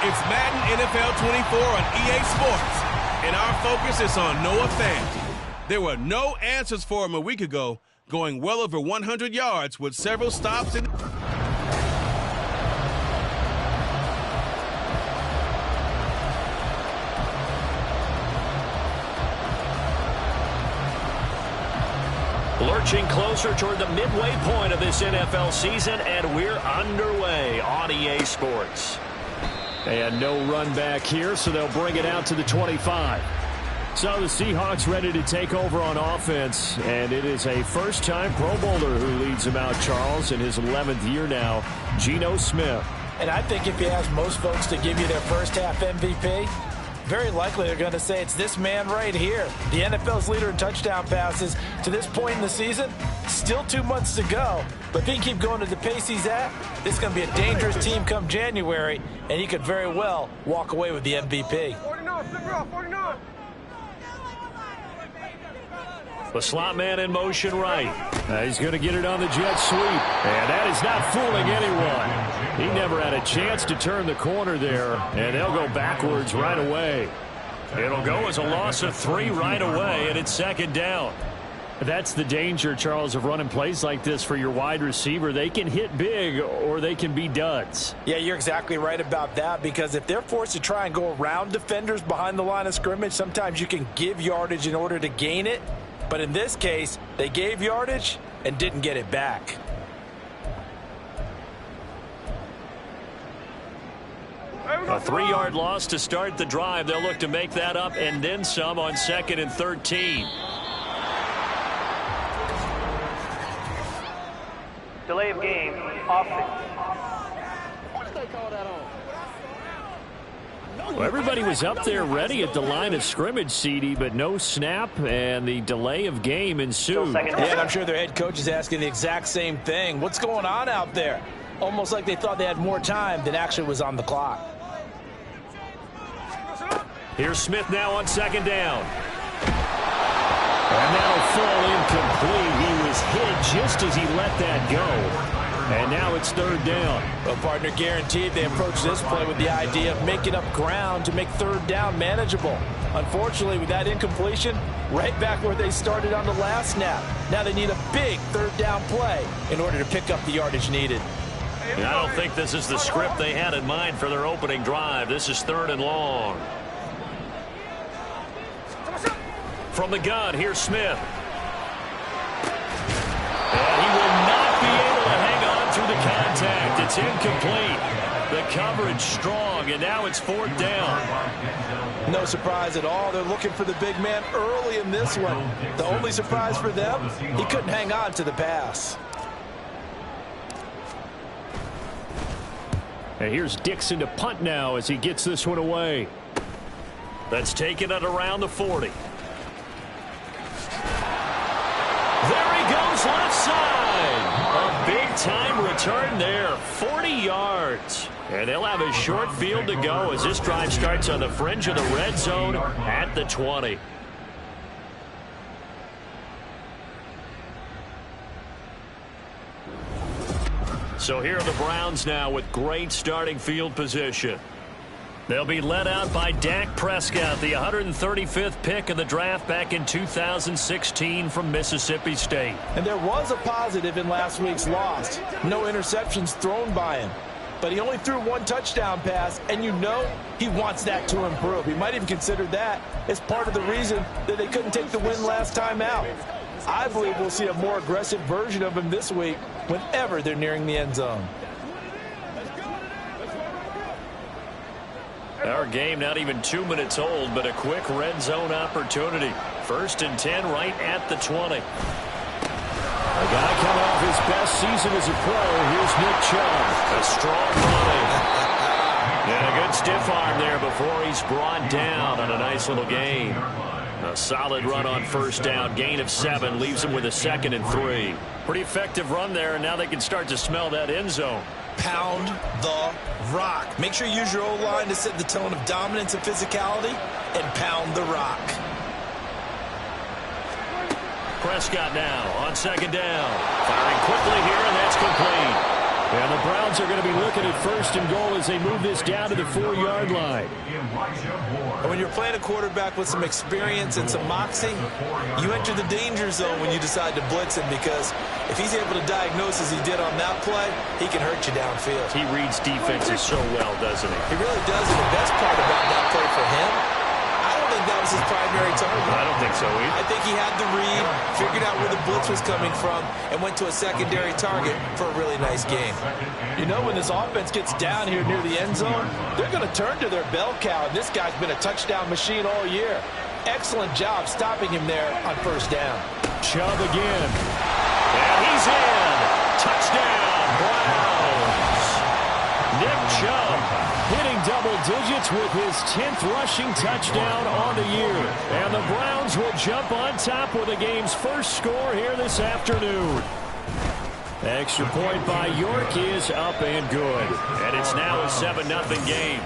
It's Madden NFL 24 on EA Sports, and our focus is on Noah Fant. There were no answers for him a week ago, going well over 100 yards with several stops in. Lurching closer toward the midway point of this NFL season, and we're underway on EA Sports. And no run back here, so they'll bring it out to the 25. So the Seahawks ready to take over on offense, and it is a first-time Pro Bowler who leads them out, Charles, in his 11th year now, Geno Smith. And I think if you ask most folks to give you their first-half MVP, very likely they're going to say it's this man right here. The NFL's leader in touchdown passes to this point in the season. Still 2 months to go. But if he can keep going at the pace he's at, this is going to be a dangerous team come January, and he could very well walk away with the MVP. The slot man in motion right. He's going to get it on the jet sweep. And that is not fooling anyone. He never had a chance to turn the corner there, and they'll go backwards right away. It'll go as a loss of 3 right away, and it's second down. That's the danger, Charles, of running plays like this for your wide receiver. They can hit big or they can be duds. Yeah, you're exactly right about that, because if they're forced to try and go around defenders behind the line of scrimmage, sometimes you can give yardage in order to gain it. But in this case, they gave yardage and didn't get it back. A 3-yard loss to start the drive. They'll look to make that up and then some on 2nd and 13. Delay of game, offense. Well, everybody was up there ready at the line of scrimmage, CD, but no snap, and the delay of game ensued. Yeah, and I'm sure their head coach is asking the exact same thing. What's going on out there? Almost like they thought they had more time than actually was on the clock. Here's Smith now on 2nd down. And that'll fall incomplete. He was hit just as he let that go. And now it's 3rd down. Well, partner, guaranteed they approach this play with the idea of making up ground to make 3rd down manageable. Unfortunately, with that incompletion, right back where they started on the last snap. Now they need a big 3rd down play in order to pick up the yardage needed. I don't think this is the script they had in mind for their opening drive. This is 3rd and long. From the gun, here's Smith. And he will not be able to hang on through the contact. It's incomplete. The coverage strong, and now it's 4th down. No surprise at all. They're looking for the big man early in this one. The only surprise for them, he couldn't hang on to the pass. And here's Dixon to punt now as he gets this one away. That's taken at around the 40. Left side. A big-time return there. 40 yards. And they'll have a short field to go as this drive starts on the fringe of the red zone at the 20. So here are the Browns now with great starting field position. They'll be led out by Dak Prescott, the 135th pick of the draft back in 2016 from Mississippi State. And there was a positive in last week's loss. No interceptions thrown by him. But he only threw 1 touchdown pass, and you know he wants that to improve. He might even consider that as part of the reason that they couldn't take the win last time out. I believe we'll see a more aggressive version of him this week whenever they're nearing the end zone. Our game not even 2 minutes old, but a quick red zone opportunity. 1st and 10 right at the 20. A guy coming off his best season as a pro. Here's Nick Chubb. A strong running. And a good stiff arm there before he's brought down on a nice little gain. A solid run on 1st down. Gain of 7 leaves him with a 2nd and 3. Pretty effective run there, and now they can start to smell that end zone. Pound the rock. Make sure you use your O-line to set the tone of dominance and physicality, and pound the rock. Prescott now on 2nd down. Firing quickly here, and that's complete. And the Browns are going to be looking at first and goal as they move this down to the 4-yard line. When you're playing a quarterback with some experience and some moxie, you enter the danger zone when you decide to blitz him, because if he's able to diagnose as he did on that play, he can hurt you downfield. He reads defenses so well, doesn't he? He really does, and the best part about that play for him, I don't think that was his primary target. I don't think so either. I think he had the read, figured out where the blitz was coming from, and went to a secondary target for a really nice game. You know, when this offense gets down here near the end zone, they're going to turn to their bell cow, and this guy's been a touchdown machine all year. Excellent job stopping him there on first down. Chubb again. And he's in. Touchdown, Browns. Nick Chubb hitting double digits with his 10th rushing touchdown on the year. And the Browns will jump on top with the game's first score here this afternoon. Extra point by York is up and good. And it's now a 7-0 game.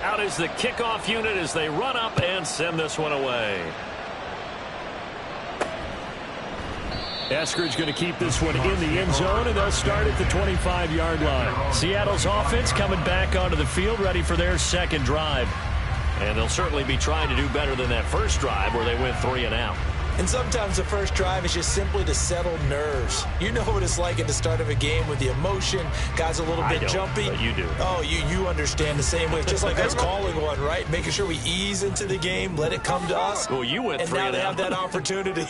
Out is the kickoff unit as they run up and send this one away. Eskridge going to keep this one in the end zone, and they'll start at the 25-yard line. Seattle's offense coming back onto the field, ready for their second drive. And they'll certainly be trying to do better than that first drive where they went 3 and out. And sometimes the first drive is just simply to settle nerves. You know what it's like at the start of a game with the emotion, guys a little bit jumpy. But you do. Oh, you understand the same way. It's just like us calling one, right? Making sure we ease into the game, let it come to us. Well, you went 3 and out. And now they have that opportunity.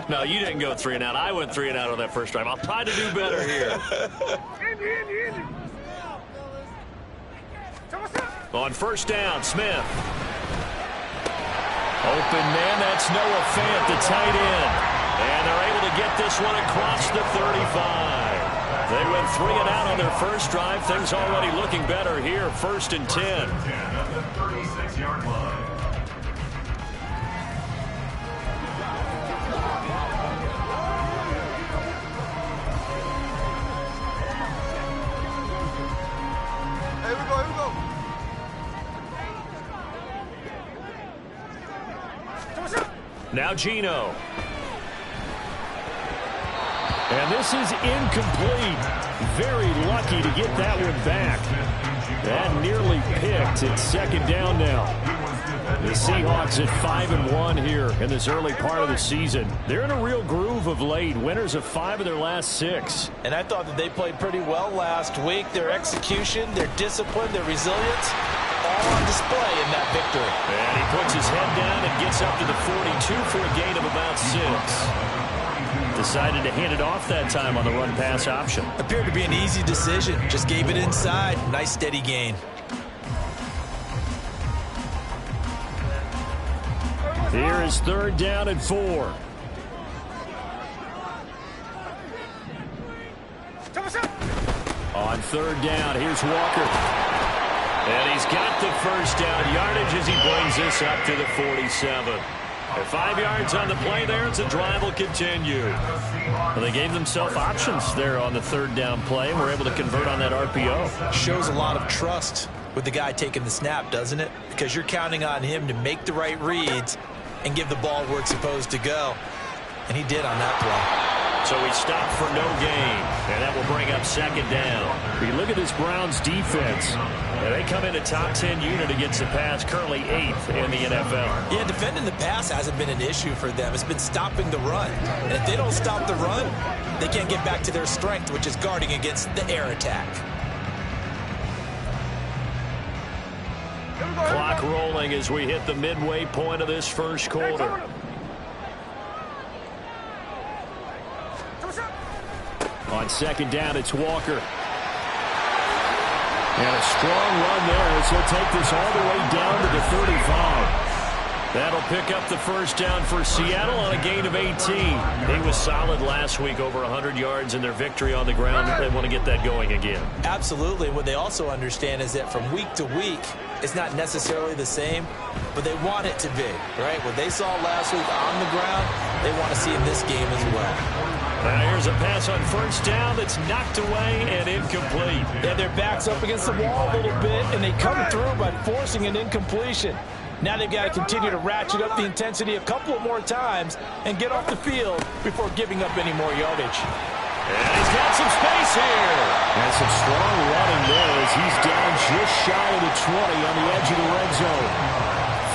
No, you didn't go 3 and out. I went 3 and out on that first drive. I'll try to do better here. On first down, Smith. Open man, that's Noah Fant, the tight end. And they're able to get this one across the 35. They went 3 and out on their first drive. Things already looking better here. First and 10. The 36-yard line. Here we go. Now Geno. And this is incomplete. Very lucky to get that one back. That nearly picked. It's second down now. The Seahawks at 5-1 here in this early part of the season. They're in a real groove of late. Winners of 5 of their last 6. And I thought that they played pretty well last week. Their execution, their discipline, their resilience, all on display in that victory. And he puts his head down and gets up to the 42 for a gain of about 6. Decided to hand it off that time on the run-pass option. Appeared to be an easy decision. Just gave it inside. Nice steady gain. Here is third down and 4. On third down, here's Walker. And he's got the first down yardage as he brings this up to the 47. At 5 yards on the play there, as the drive will continue. Well, they gave themselves options there on the third down play, and were able to convert on that RPO. Shows a lot of trust with the guy taking the snap, doesn't it? Because you're counting on him to make the right reads and give the ball where it's supposed to go. And he did on that play. So he stopped for no gain, and that will bring up second down. You look at this Browns defense. And they come in a top 10 unit against the pass, currently 8th in the NFL. Yeah, defending the pass hasn't been an issue for them. It's been stopping the run. And if they don't stop the run, they can't get back to their strength, which is guarding against the air attack. Clock rolling as we hit the midway point of this first quarter. On second down, it's Walker. And a strong run there as he'll take this all the way down to the 35. That'll pick up the first down for Seattle on a gain of 18. He was solid last week, over 100 yards in their victory on the ground. They want to get that going again. Absolutely. What they also understand is that from week to week, it's not necessarily the same, but they want it to be, right? What they saw last week on the ground, they want to see in this game as well. Now here's a pass on first down that's knocked away and incomplete. Yeah, their back's up against the wall a little bit, and they come through by forcing an incompletion. Now they've got to continue to ratchet up the intensity a couple of more times and get off the field before giving up any more yardage. And he's got some space here. And some strong running there as he's down just shy of the 20 on the edge of the red zone.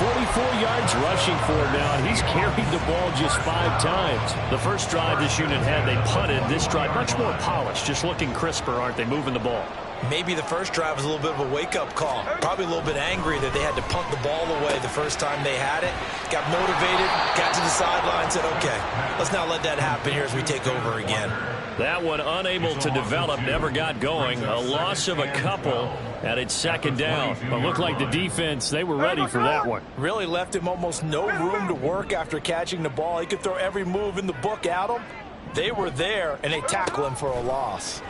44 yards rushing for him now, and he's carried the ball just 5 times. The first drive this unit had, they punted. This drive, much more polished, just looking crisper, aren't they, moving the ball? Maybe the first drive was a little bit of a wake-up call. Probably a little bit angry that they had to punt the ball away the first time they had it. Got motivated, got to the sideline, said, okay, let's not let that happen here as we take over again. That one unable to develop, never got going. A loss of a couple, and it's second down. But looked like the defense, they were ready for that one. Really left him almost no room to work after catching the ball. He could throw every move in the book at him. They were there, and they tackle him for a loss.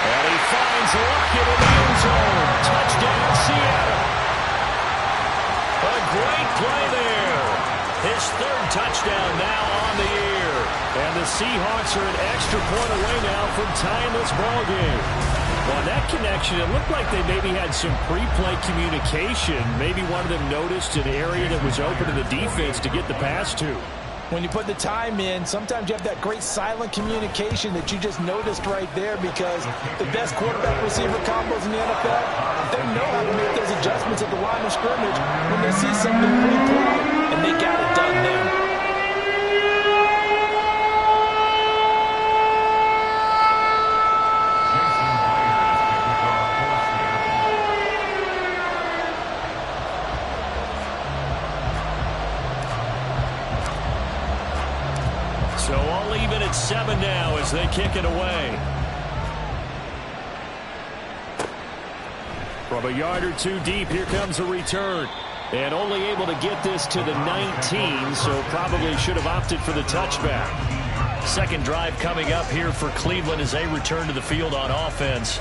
And he finds Lockett in the end zone. Touchdown, Seattle. A great play there. His third touchdown now on the year. And the Seahawks are an extra point away now from tying this ball game. Well, that connection, it looked like they maybe had some pre-play communication. Maybe one of them noticed an area that was open to the defense to get the pass to. When you put the time in, sometimes you have that great silent communication that you just noticed right there, because the best quarterback-receiver combos in the NFL, they know how to make those adjustments at the line of scrimmage when they see something pre-play, and they got it done there. So all even at 7 now as they kick it away. From a yard or two deep, here comes a return. And only able to get this to the 19, so probably should have opted for the touchback. Second drive coming up here for Cleveland as they return to the field on offense.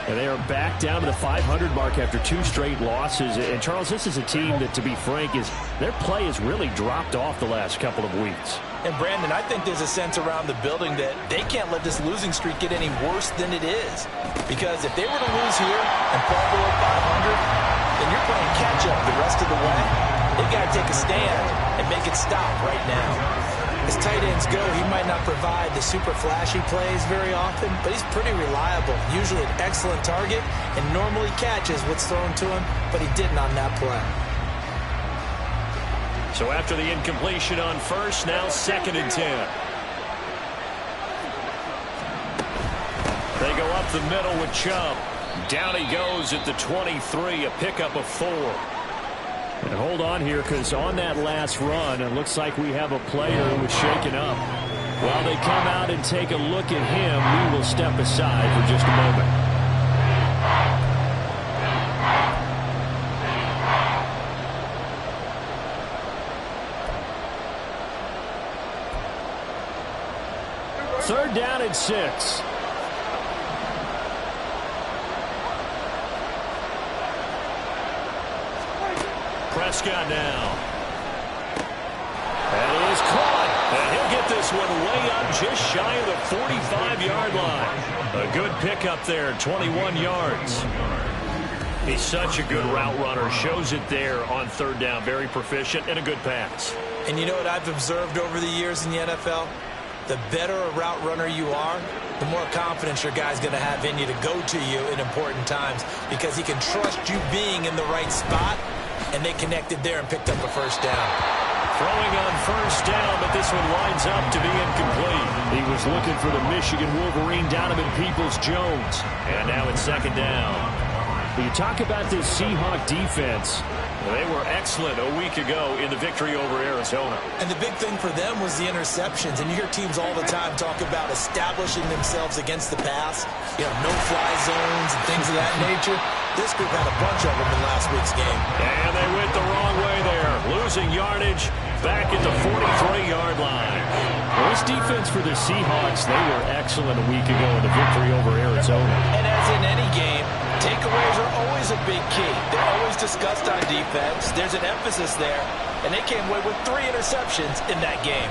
And they are back down to the 500 mark after 2 straight losses. And, Charles, this is a team that, to be frank, their play has really dropped off the last couple of weeks. And, Brandon, I think there's a sense around the building that they can't let this losing streak get any worse than it is. Because if they were to lose here and fall below 500, then you're playing catch-up the rest of the way. They've got to take a stand and make it stop right now. As tight ends go, he might not provide the super flashy plays very often, but he's pretty reliable, usually an excellent target, and normally catches what's thrown to him, but he didn't on that play. So after the incompletion on first, now 2nd and 10. They go up the middle with Chubb. Down he goes at the 23, a pickup of 4. And hold on here, because on that last run, it looks like we have a player who was shaken up. While they come out and take a look at him, we will step aside for just a moment. Third down and 6. Prescott now. And it is caught. And he'll get this one way up just shy of the 45-yard line. A good pickup there, 21 yards. He's such a good route runner. Shows it there on third down. Very proficient and a good pass. And you know what I've observed over the years in the NFL? The better a route runner you are, the more confidence your guy's going to have in you to go to you in important times, because he can trust you being in the right spot. And they connected there and picked up a first down. Throwing on first down, but this one lines up to be incomplete. He was looking for the Michigan Wolverine, Donovan Peoples-Jones. And now it's 2nd down. When you talk about this Seahawk defense, they were excellent a week ago in the victory over Arizona. And the big thing for them was the interceptions. And you hear teams all the time talk about establishing themselves against the pass. You know, no-fly zones and things of that nature. This group had a bunch of them in last week's game. And they went the wrong way there. Losing yardage back at the 43-yard line. Well, this defense for the Seahawks, they were excellent a week ago in the victory over Arizona. And as in any game, takeaways are always a big key. They're always discussed on defense. There's an emphasis there. And they came away with 3 interceptions in that game.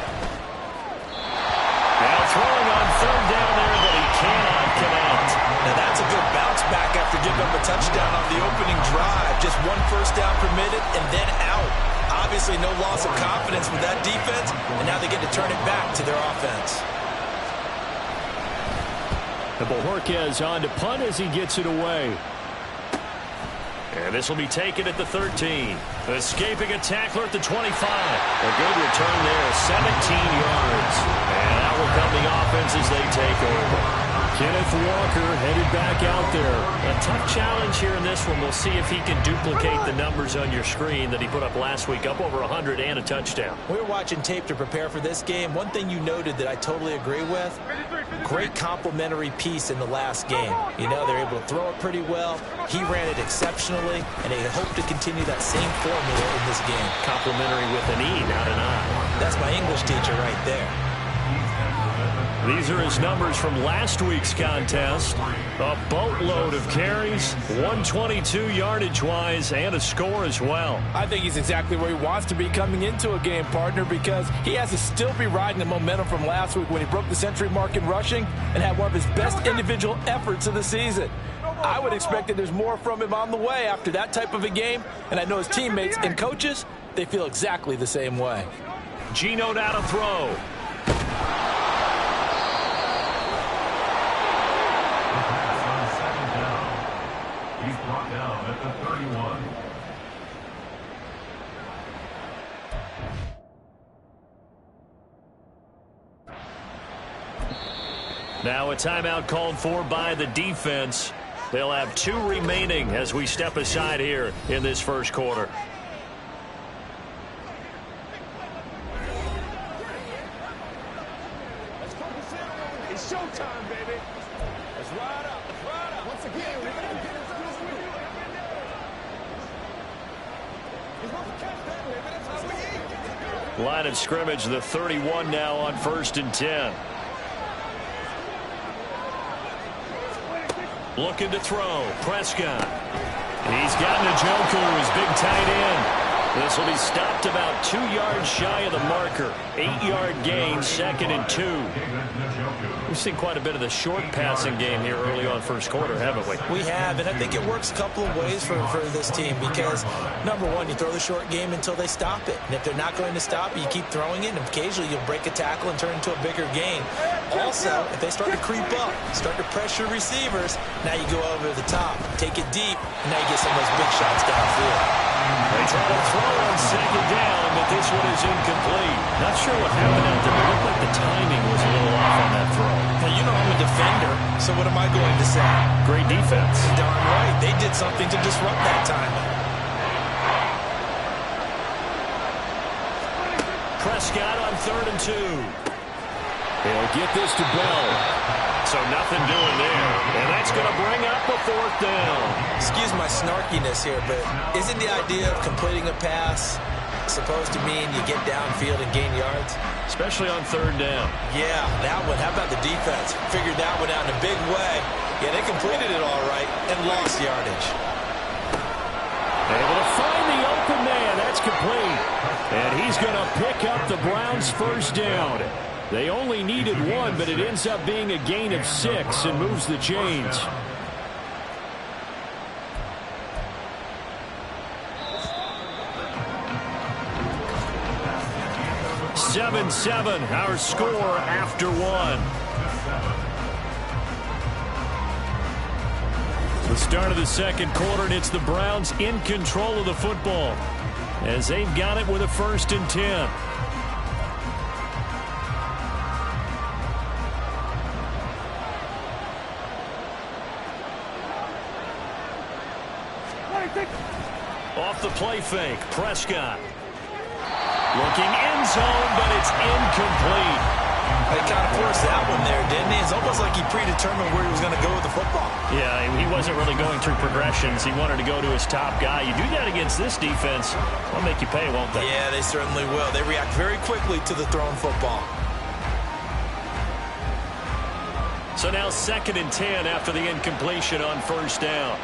Now throwing on third down there, but he cannot connect. Now that's a good bounce back after giving up a touchdown on the opening drive. Just one first down permitted and then out. Obviously no loss of confidence with that defense, and now they get to turn it back to their offense. And Bojorquez on to punt as he gets it away. And this will be taken at the 13. Escaping a tackler at the 25. A good return there, 17 yards. And out will come the offense as they take over. Kenneth Walker headed back out there. A tough challenge here in this one. We'll see if he can duplicate the numbers on your screen that he put up last week, up over 100 and a touchdown. We were watching tape to prepare for this game. One thing you noted that I totally agree with, great complementary piece in the last game. You know, they're able to throw it pretty well. He ran it exceptionally, and they hope to continue that same formula in this game. Complimentary with an E, not an I. That's my English teacher right there. These are his numbers from last week's contest. A boatload of carries, 122 yardage-wise, and a score as well. I think he's exactly where he wants to be coming into a game, partner, because he has to still be riding the momentum from last week when he broke the century mark in rushing and had one of his best individual efforts of the season. I would expect that there's more from him on the way after that type of a game, and I know his teammates and coaches, they feel exactly the same way. Geno now to throw. He's brought down at the 31. Now a timeout called for by the defense. They'll have 2 remaining as we step aside here in this first quarter. It's showtime, baby. Let's ride up. Let's ride up. Once again, we're going to get it. He's supposed to catch that, baby. That's how we eat. Line of scrimmage, the 31 now on 1st and 10. Looking to throw. Prescott. He's got Njoku, his big tight end. This will be stopped about 2 yards shy of the marker. 8-yard gain, 2nd and 2. We've seen quite a bit of the short passing game here early on first quarter, haven't we? We have, and I think it works a couple of ways for this team because, number one, you throw the short game until they stop it. And if they're not going to stop it, you keep throwing it, and occasionally you'll break a tackle and turn into a bigger gain. Also, if they start to creep up, start to pressure receivers, now you go over the top, take it deep, and now you get some of those big shots downfield. They try to throw on 2nd down, but this one is incomplete. Not sure what happened out there, but it looked like the timing was a little off on that throw. Now, you know I'm a defender, so what am I going to say? Great defense. Darn right. They did something to disrupt that timing. Prescott on 3rd and 2. He'll get this to Bell. So nothing doing there. And that's going to bring up a 4th down. Excuse my snarkiness here, but isn't the idea of completing a pass supposed to mean you get downfield and gain yards? Especially on 3rd down. Yeah, that one. How about the defense? Figured that one out in a big way. Yeah, they completed it all right and lost yardage. Able to find the open man. That's complete. And he's going to pick up the Browns' 1st down. They only needed 1, but it ends up being a gain of 6 and moves the chains. (7-7) our score after 1. The start of the 2nd quarter, and it's the Browns in control of the football as they've got it with a 1st and 10. Off the play fake, Prescott. Looking end zone, but it's incomplete. They kind of forced that one there, didn't he? It's almost like he predetermined where he was going to go with the football. Yeah, he wasn't really going through progressions. He wanted to go to his top guy. You do that against this defense, they'll make you pay, won't they? Yeah, they certainly will. They react very quickly to the thrown football. So now 2nd and 10 after the incompletion on 1st down.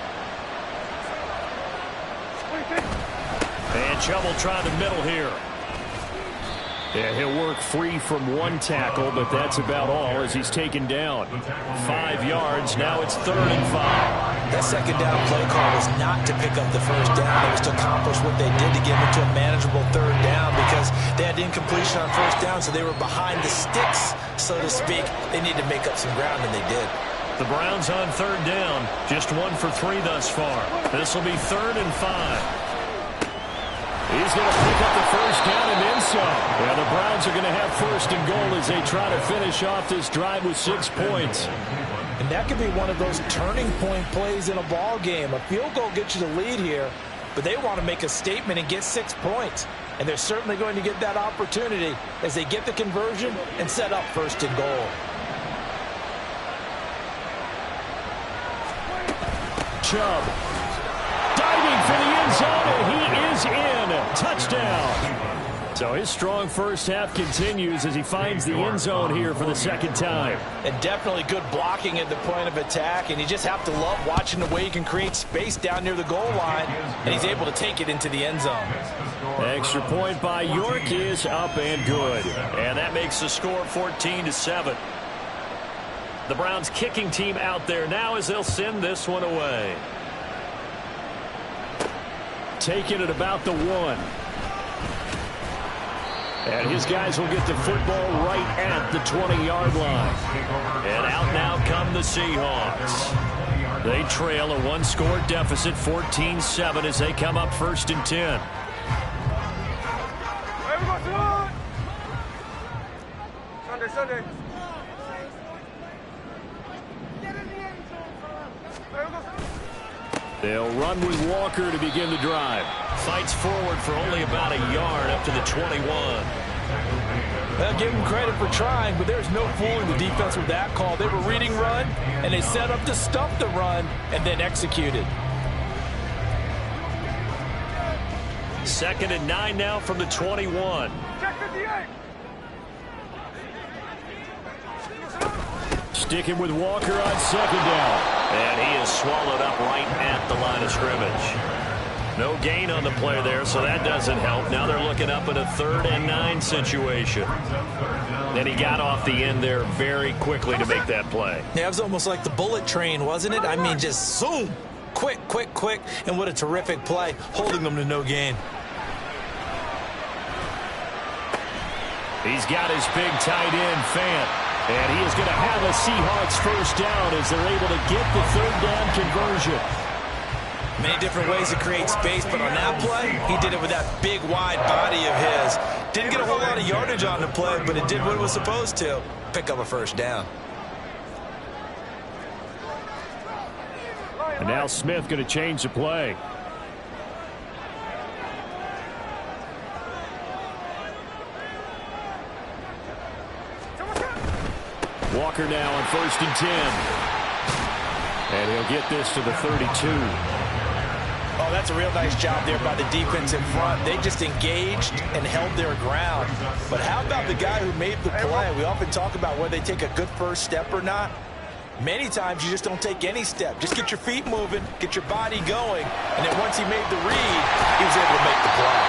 And trouble trying the middle here. Yeah, he'll work free from one tackle, but that's about all as he's taken down. 5 yards. Now it's 3rd and 5. That second down play call was not to pick up the first down. It was to accomplish what they did to get into a manageable 3rd down because they had incompletion on first down, so they were behind the sticks, so to speak. They needed to make up some ground, and they did. The Browns on 3rd down. Just 1 for 3 thus far. This will be 3rd and 5. He's going to pick up the first down and then some. Yeah, the Browns are going to have 1st and goal as they try to finish off this drive with 6 points. And that could be one of those turning point plays in a ball game. A field goal gets you the lead here, but they want to make a statement and get 6 points. And they're certainly going to get that opportunity as they get the conversion and set up 1st and goal. Chubb diving for the end zone, and he is in. Touchdown. So his strong first half continues as he finds the end zone here for the 2nd time. And definitely good blocking at the point of attack, and you just have to love watching the way he can create space down near the goal line, and he's able to take it into the end zone. Extra point by York is up and good. And that makes the score 14-7. The Browns kicking team out there now as they'll send this one away. Taking it about the 1. And his guys will get the football right at the 20-yard line. And out now come the Seahawks. They trail a 1-score deficit, 14-7, as they come up 1st and 10. Sunday. They'll run with Walker to begin the drive. Fights forward for only about a yard up to the 21. Well, give them credit for trying, but there's no fooling the defense with that call. They were reading run, and they set up to stop the run and then executed. 2nd and 9 now from the 21. Sticking with Walker on 2nd down. And he is swallowed up right at the line of scrimmage. No gain on the play there, so that doesn't help. Now they're looking up at a 3rd and 9 situation. And he got off the end there very quickly to make that play. Yeah, it was almost like the bullet train, wasn't it? I mean, just zoom. Quick. And what a terrific play, holding them to no gain. He's got his big tight end, Fant. And he is going to have a Seahawks first down as they're able to get the 3rd down conversion. Many different ways to create space, but on that play, he did it with that big, wide body of his. Didn't get a whole lot of yardage on the play, but it did what it was supposed to. Pick up a first down. And now Smith going to change the play. Walker now on 1st and 10. And he'll get this to the 32. Oh, that's a real nice job there by the defense in front. They just engaged and held their ground. But how about the guy who made the play? We often talk about whether they take a good first step or not. Many times you just don't take any step. Just get your feet moving, get your body going, and then once he made the read, he was able to make the play.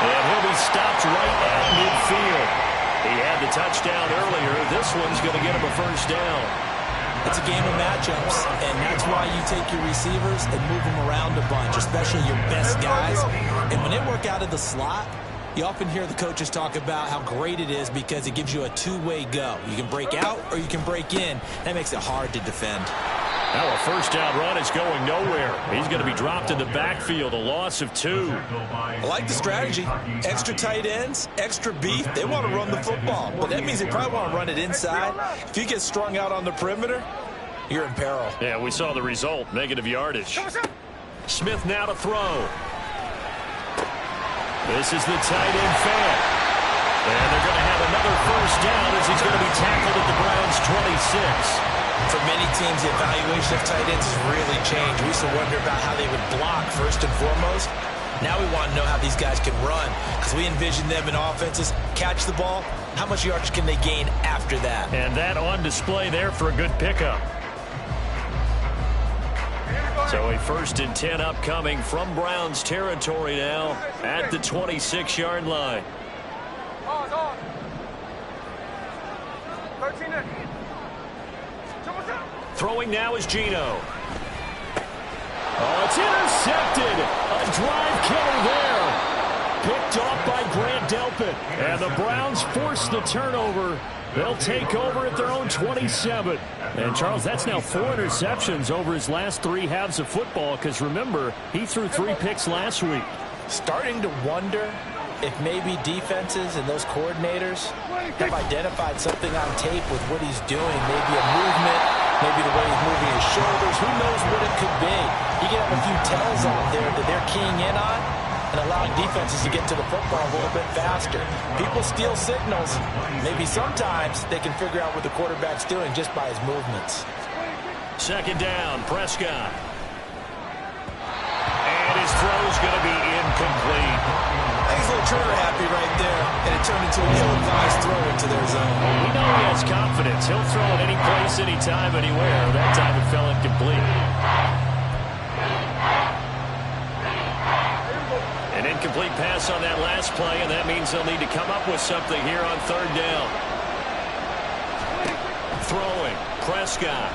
And he'll be stopped right at midfield. He had the touchdown earlier. This one's going to get him a first down. It's a game of matchups, and that's why you take your receivers and move them around a bunch, especially your best guys. And when they work out of the slot, you often hear the coaches talk about how great it is because it gives you a two-way go. You can break out or you can break in. That makes it hard to defend. Now a first down run is going nowhere. He's going to be dropped in the backfield, a loss of 2. I like the strategy. Extra tight ends, extra beef. They want to run the football, but that means they probably want to run it inside. If you get strung out on the perimeter, you're in peril. Yeah, we saw the result, negative yardage. Smith now to throw. This is the tight end Fant. And they're going to have another first down as he's going to be tackled at the Browns' 26. For many teams, the evaluation of tight ends has really changed. We used to wonder about how they would block first and foremost. Now we want to know how these guys can run because we envision them in offenses, catch the ball. How much yardage can they gain after that? And that on display there for a good pickup. So a 1st and 10 upcoming from Browns territory now at the 26-yard line. On. 13. Throwing now is Geno. Oh, it's intercepted. A drive killer there. Picked off by Grant Delpit. And the Browns force the turnover. They'll take over at their own 27. And, Charles, that's now 4 interceptions over his last 3 halves of football because, remember, he threw 3 picks last week. Starting to wonder if maybe defenses and those coordinators have identified something on tape with what he's doing. Maybe a movement, maybe the way he's moving his shoulders. Who knows what it could be? You can have a few tells out there that they're keying in on and allowing defenses to get to the football a little bit faster. People steal signals. Maybe sometimes they can figure out what the quarterback's doing just by his movements. Second down, Prescott. And his throw's going to be incomplete. He's a little trigger happy right there, and it turned into an ill-advised throw into their zone. We know he has confidence. He'll throw it any place, anytime, anywhere. That time it fell incomplete. An incomplete pass on that last play, and that means they'll need to come up with something here on third down. Throwing, Prescott.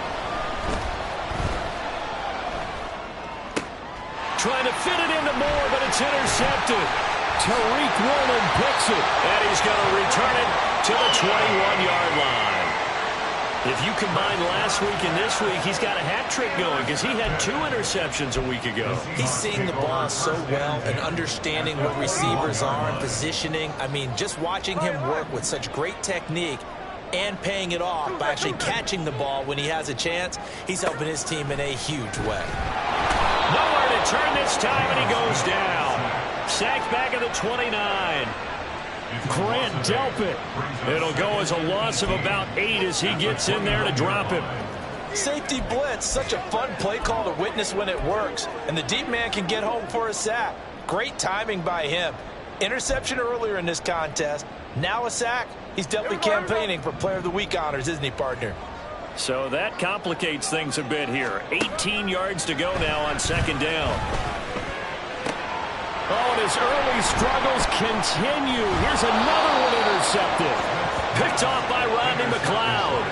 Trying to fit it into Moore, but it's intercepted. Tariq Woolen picks it. And he's going to return it to the 21-yard line. If you combine last week and this week, he's got a hat trick going because he had 2 interceptions a week ago. He's seeing the ball so well and understanding what receivers are and positioning. I mean, just watching him work with such great technique and paying it off by actually catching the ball when he has a chance, he's helping his team in a huge way. Nowhere to turn this time, and he goes down. Sacked back at the 29. Grant Delpit. It'll go as a loss of about 8 as he gets in there to drop him. Safety blitz, such a fun play call to witness when it works. And the deep man can get home for a sack. Great timing by him. Interception earlier in this contest. Now a sack. He's definitely campaigning for Player of the Week honors, isn't he, partner? So that complicates things a bit here. 18 yards to go now on second down. Oh, and his early struggles continue. Here's another one intercepted. Picked off by Rodney McLeod.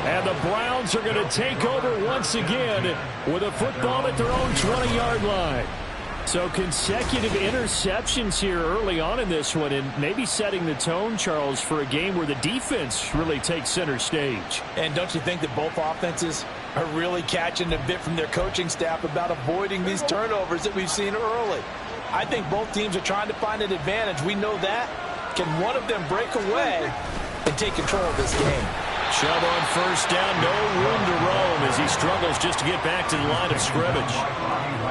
And the Browns are going to take over once again with a football at their own 20-yard line. So consecutive interceptions here early on in this one, and maybe setting the tone, Charles, for a game where the defense really takes center stage. And don't you think that both offenses are really catching a bit from their coaching staff about avoiding these turnovers that we've seen early? I think both teams are trying to find an advantage. We know that. Can one of them break away and take control of this game? Chubb on first down, no room to roam as he struggles just to get back to the line of scrimmage.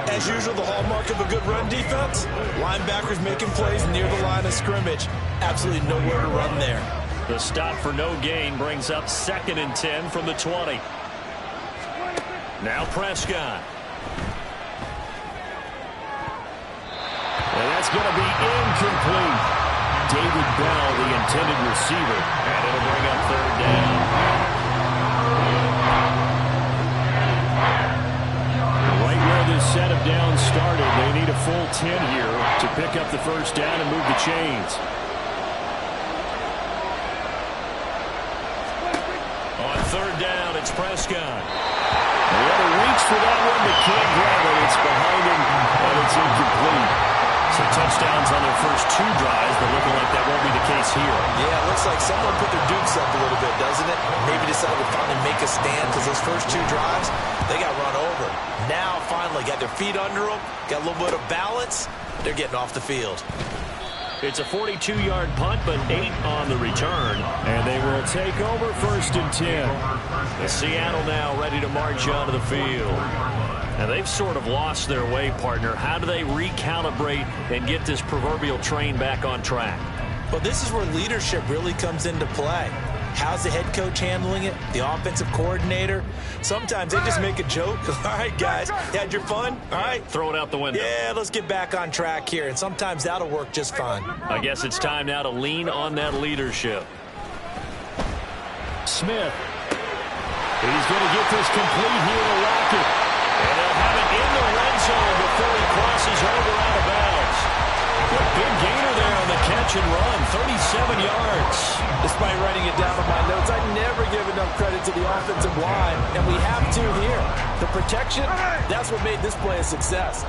As usual, the hallmark of a good run defense, linebackers making plays near the line of scrimmage. Absolutely nowhere to run there. The stop for no gain brings up 2nd and 10 from the 20. Now Prescott. And that's going to be incomplete. David Bell, the intended receiver. And it'll bring up third down. Right where this set of downs started, they need a full 10 here to pick up the first down and move the chains. On third down, it's Prescott. They had to reach for that one, but can't grab it. It's behind him, and it's incomplete. So touchdowns on their first 2 drives, but looking like that won't be the case here. Yeah, it looks like someone put their dukes up a little bit, doesn't it? Maybe decided to finally make a stand because those first 2 drives, they got run over. Now, finally, got their feet under them, got a little bit of balance. They're getting off the field. It's a 42-yard punt, but 8 on the return. And they will take over 1st and 10. Seattle now ready to march onto the field. Now, they've sort of lost their way, partner. How do they recalibrate and get this proverbial train back on track? Well, this is where leadership really comes into play. How's the head coach handling it? The offensive coordinator? Sometimes they just make a joke. All right, guys, you had your fun? All right. Throw it out the window. Yeah, let's get back on track here. And sometimes that'll work just fine. I guess it's time now to lean on that leadership. Smith. He's going to get this complete here to Lockett. And they'll have it in the red zone before he crosses over out of bounds. A big gainer there on the catch and run. 36 7 yards. Despite writing it down on my notes, I never give enough credit to the offensive line, and we have to here. The protection, that's what made this play a success.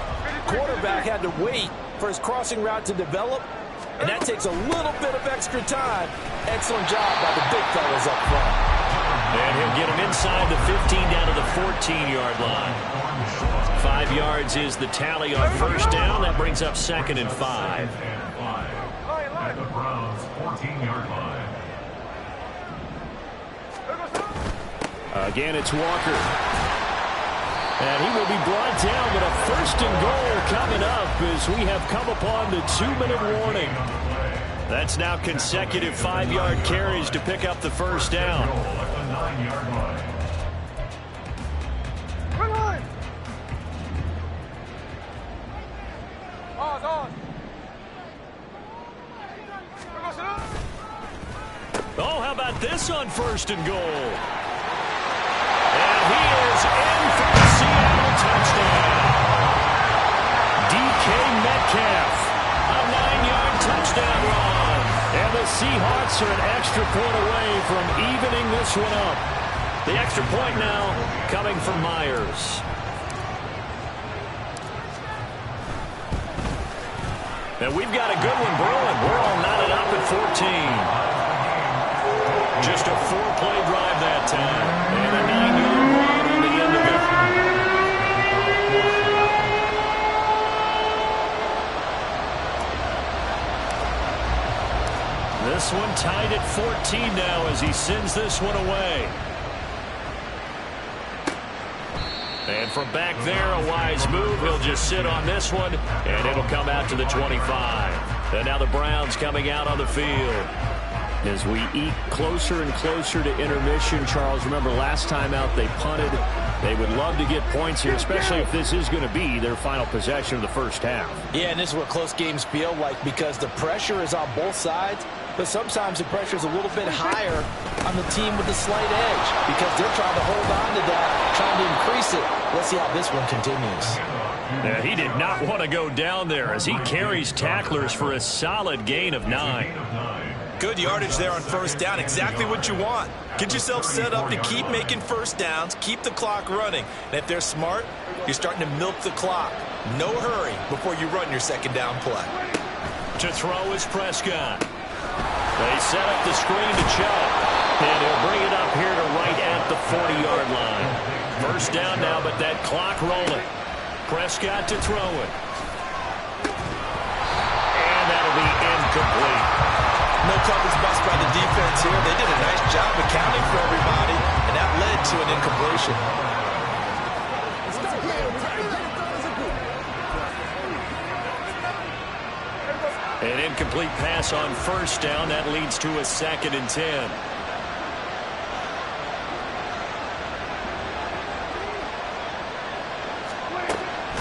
Quarterback had to wait for his crossing route to develop, and that takes a little bit of extra time. Excellent job by the big fellas up front. And he'll get him inside the 15 down to the 14-yard line. 5 yards is the tally on first down. That brings up 2nd and 5. At the Browns' 14-yard line. Again, it's Walker. And he will be brought down with a 1st and goal coming up as we have come upon the 2-minute warning. That's now consecutive 5-yard carries to pick up the first down. At the 9-yard line. Oh, how about this on 1st and goal? And he is in for the Seattle touchdown. DK Metcalf, a 9-yard touchdown run. And the Seahawks are an extra point away from evening this one up. The extra point now coming from Myers. And we've got a good one brewing. We're all knotted up at 14. Just a 4-play drive that time. And a 9-yard run on the end of it. This one tied at 14 now as he sends this one away. And from back there, a wise move. He'll just sit on this one, and it'll come out to the 25. And now the Browns coming out on the field. As we eat closer and closer to intermission, Charles, remember last time out they punted. They would love to get points here, especially if this is going to be their final possession of the first half. Yeah, and this is what close games feel like because the pressure is on both sides, but sometimes the pressure is a little bit higher on the team with the slight edge because they're trying to hold on to that, trying to increase it. Let's see how this one continues. Yeah, he did not want to go down there as he carries tacklers for a solid gain of 9. Good yardage there on first down. Exactly what you want. Get yourself set up to keep making first downs, keep the clock running. And if they're smart, you're starting to milk the clock. No hurry before you run your second down play. To throw is Prescott. They set up the screen to Chubb. And he'll bring it up here to right at the 40-yard line. First down now, but that clock rolling. Prescott to throw it. And that'll be incomplete. No coverage bust by the defense here. They did a nice job accounting for everybody, and that led to an incompletion. An incomplete pass on first down. That leads to a 2nd and 10.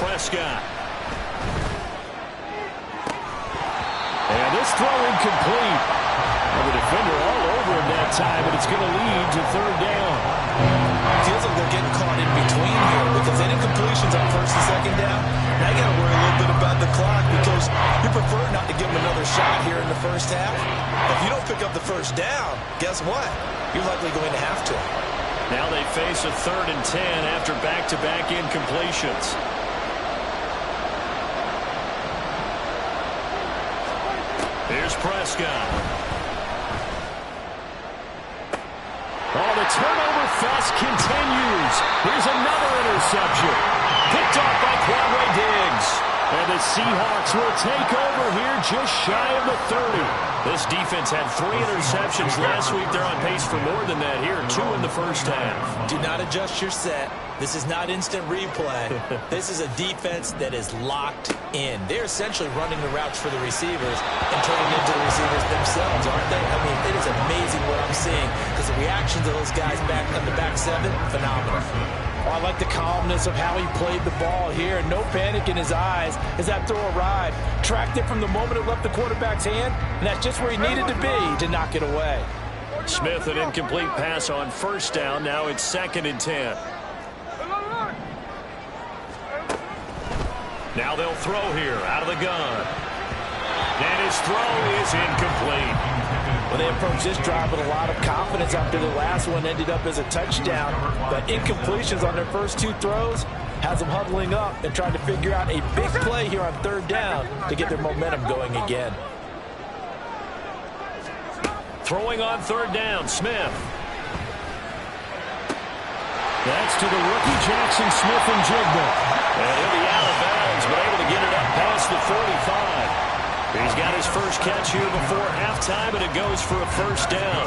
Prescott. And this throw incomplete. And the defender all over him that time, but it's going to lead to 3rd down. Feels like they're getting caught in between here because any completions on 1st and 2nd down, now you got to worry a little bit about the clock because you prefer not to give them another shot here in the first half. If you don't pick up the first down, guess what? You're likely going to have to. Now they face a 3rd and 10 after back-to-back incompletions. Here's Prescott. Oh, the turnover fest continues. Here's another interception. Picked off by Quandre Diggs. And the Seahawks will take over here just shy of the 30. This defense had 3 interceptions last week. They're on pace for more than that here. 2 in the first half. Do not adjust your set. This is not instant replay. This is a defense that is locked in. They're essentially running the routes for the receivers and turning into the receivers themselves, aren't they? I mean, it is amazing what I'm seeing because the reactions of those guys back on the back 7, phenomenal. Oh, I like the calmness of how he played the ball here. No panic in his eyes as that throw arrived. Tracked it from the moment it left the quarterback's hand, and that's just where he needed to be to knock it away. Smith, an incomplete pass on first down. Now it's 2nd and 10. Now they'll throw here out of the gun. And his throw is incomplete. Well, they approached this drive with a lot of confidence after the last one ended up as a touchdown. But incompletions on their first 2 throws has them huddling up and trying to figure out a big play here on 3rd down to get their momentum going again. Throwing on 3rd down, Smith. That's to the rookie, Jackson Smith-Njigba. And he'll be out of bounds, but able to get it up past the 45. He's got his first catch here before halftime, and it goes for a 1st down.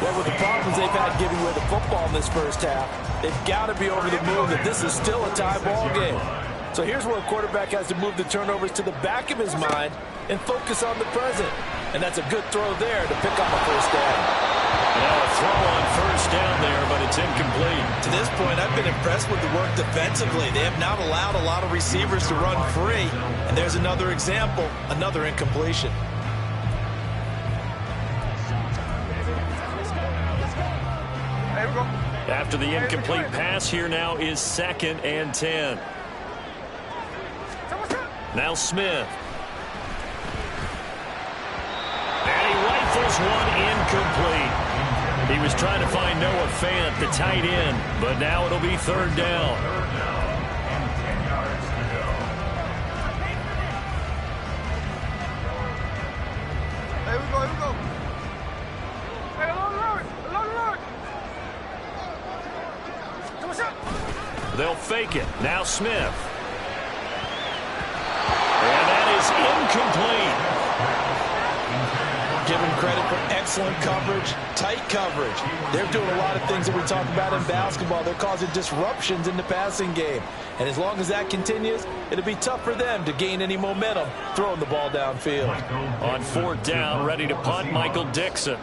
Well, with the problems they've had giving away the football in this first half, they've got to be over the moon that this is still a tie ball game. So here's where a quarterback has to move the turnovers to the back of his mind and focus on the present. And that's a good throw there to pick up a 1st down. Now a throw on 1st down there, but it's incomplete. To this point, I've been impressed with the work defensively. They have not allowed a lot of receivers to run free. And there's another example, another incompletion. After the incomplete pass, here now is 2nd and 10. Now Smith. And he rifles one incomplete. He was trying to find Noah Fant, the tight end, but now it'll be 3rd down. Here we go. Hey, along the road. They'll fake it. Now Smith. And that is incomplete. Give them credit for excellent coverage, tight coverage. They're doing a lot of things that we talk about in basketball. They're causing disruptions in the passing game. And as long as that continues, it'll be tough for them to gain any momentum throwing the ball downfield. On 4th down, ready to punt, Michael Dixon.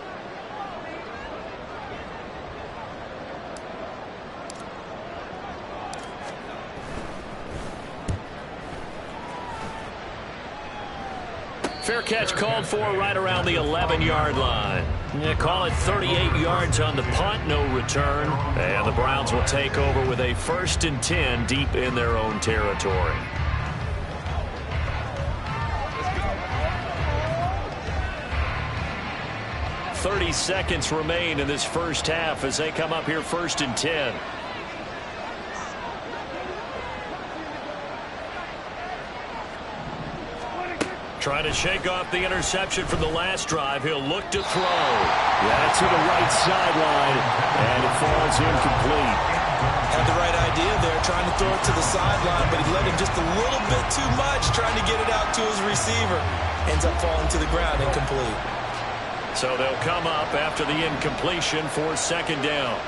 Fair catch called for right around the 11-yard line. Yeah, call it 38 yards on the punt, no return. And the Browns will take over with a 1st and 10 deep in their own territory. .30 seconds remain in this first half as they come up here 1st and 10. Trying to shake off the interception from the last drive. He'll look to throw. Yeah, to the right sideline, and it falls incomplete. Had the right idea there, trying to throw it to the sideline, but he let him just a little bit too much, trying to get it out to his receiver. Ends up falling to the ground, incomplete. So they'll come up after the incompletion for 2nd down.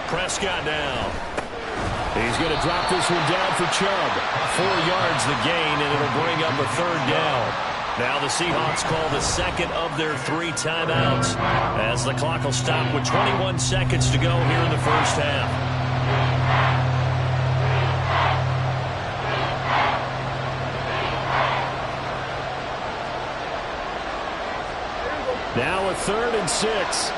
Prescott now. He's going to drop this one down for Chubb. 4 yards the gain, and it'll bring up a 3rd down. Now the Seahawks call the 2nd of their 3 timeouts as the clock will stop with 21 seconds to go here in the first half. Now a 3rd and 6.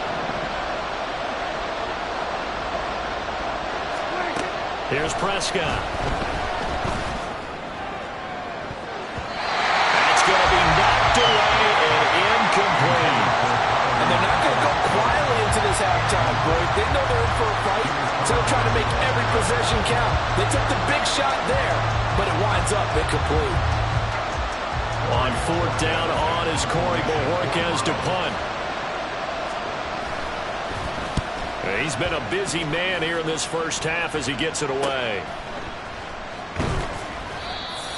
Here's Prescott. That's going to be knocked away and incomplete. And they're not going to go quietly into this halftime break. They know they're in for a fight, so they're trying to make every possession count. They took the big shot there, but it winds up incomplete. On 4th down on is Corey Bojorquez to punt. He's been a busy man here in this first half as he gets it away.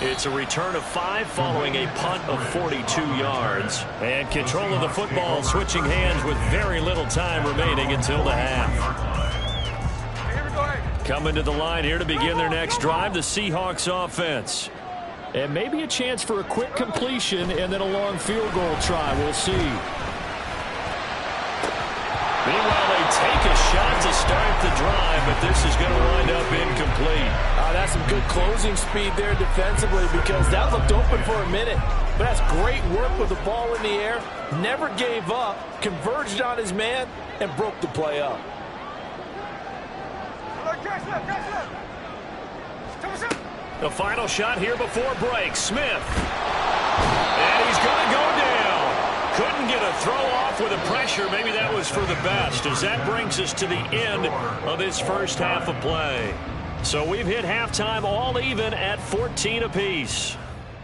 It's a return of 5 following a punt of 42 yards. And control of the football switching hands with very little time remaining until the half. Coming to the line here to begin their next drive, the Seahawks offense. And maybe a chance for a quick completion and then a long field goal try. We'll see. Meanwhile, they take a shot to start the drive, but this is going to wind up incomplete. That's some good closing speed there defensively because that looked open for a minute. But that's great work with the ball in the air. Never gave up, converged on his man, and broke the play up. The final shot here before break. Smith. And he's going to go down. Couldn't get a throw off with the pressure. Maybe that was for the best, as that brings us to the end of this first half of play. So we've hit halftime all even at 14 apiece.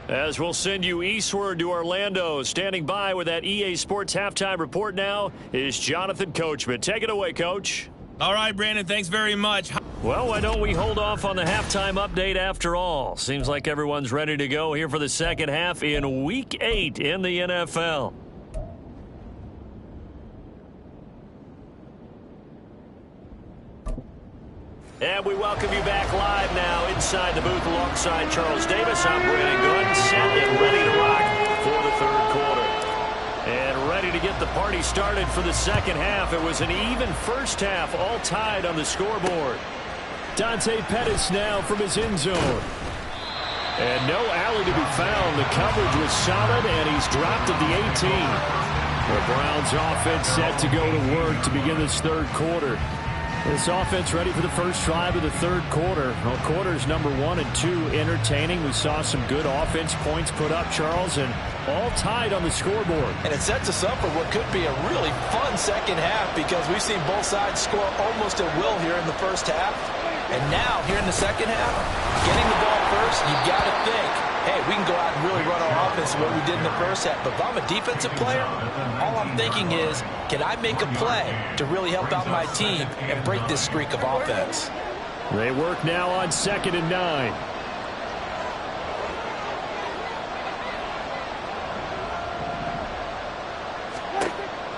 As we'll send you eastward to Orlando, standing by with that EA Sports halftime report now is Jonathan Coachman. Take it away, Coach. All right, Brandon, thanks very much. Well, why don't we hold off on the halftime update after all? Seems like everyone's ready to go here for the second half in Week 8 in the NFL. And we welcome you back live now inside the booth alongside Charles Davis. I'm Brandon Gooden, set and ready to rock for the third quarter. And ready to get the party started for the second half. It was an even first half, all tied on the scoreboard. Dante Pettis now from his end zone. And no alley to be found. The coverage was solid, and he's dropped at the 18. The Browns offense set to go to work to begin this third quarter. This offense ready for the first drive of the third quarter. Well, quarters number 1 and 2 entertaining. We saw some good offense points put up, Charles, and all tied on the scoreboard. And it sets us up for what could be a really fun second half, because we've seen both sides score almost at will here in the first half. And now, here in the second half, getting the ball first, you've got to think, hey, we can go out and really run our offense the way we did in the first half. But if I'm a defensive player, all I'm thinking is, can I make a play to really help out my team and break this streak of offense? They work now on 2nd and 9.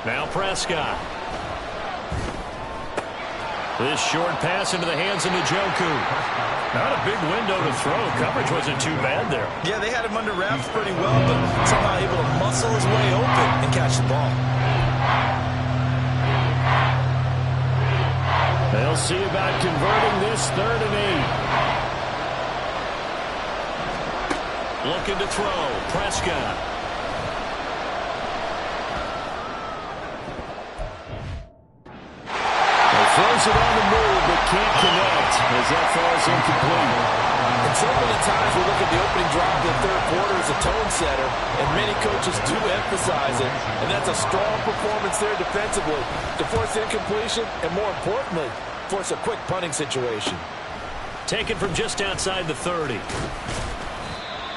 Now Prescott. This short pass into the hands of Njoku. Not a big window to throw. Coverage wasn't too bad there. Yeah, they had him under wraps pretty well, but somehow able to muscle his way open and catch the ball. They'll see about converting this 3rd and 8. Looking to throw. Prescott. Throws it on the move, but can't connect as that falls incomplete. And so many times we look at the opening drive of the third quarter as a tone setter, and many coaches do emphasize it, and that's a strong performance there defensively to force incompletion and, more importantly, force a quick punting situation. Taken from just outside the 30.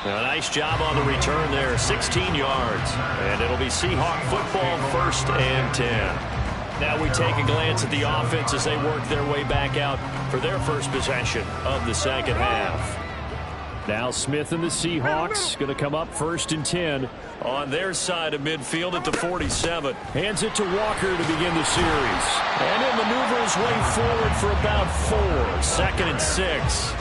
Now, a nice job on the return there, 16 yards, and it'll be Seahawk football 1st and 10. Now we take a glance at the offense as they work their way back out for their first possession of the second half. Now Smith and the Seahawks going to come up 1st and 10 on their side of midfield at the 47. Hands it to Walker to begin the series. And it maneuvers way forward for about 4. 2nd and 6.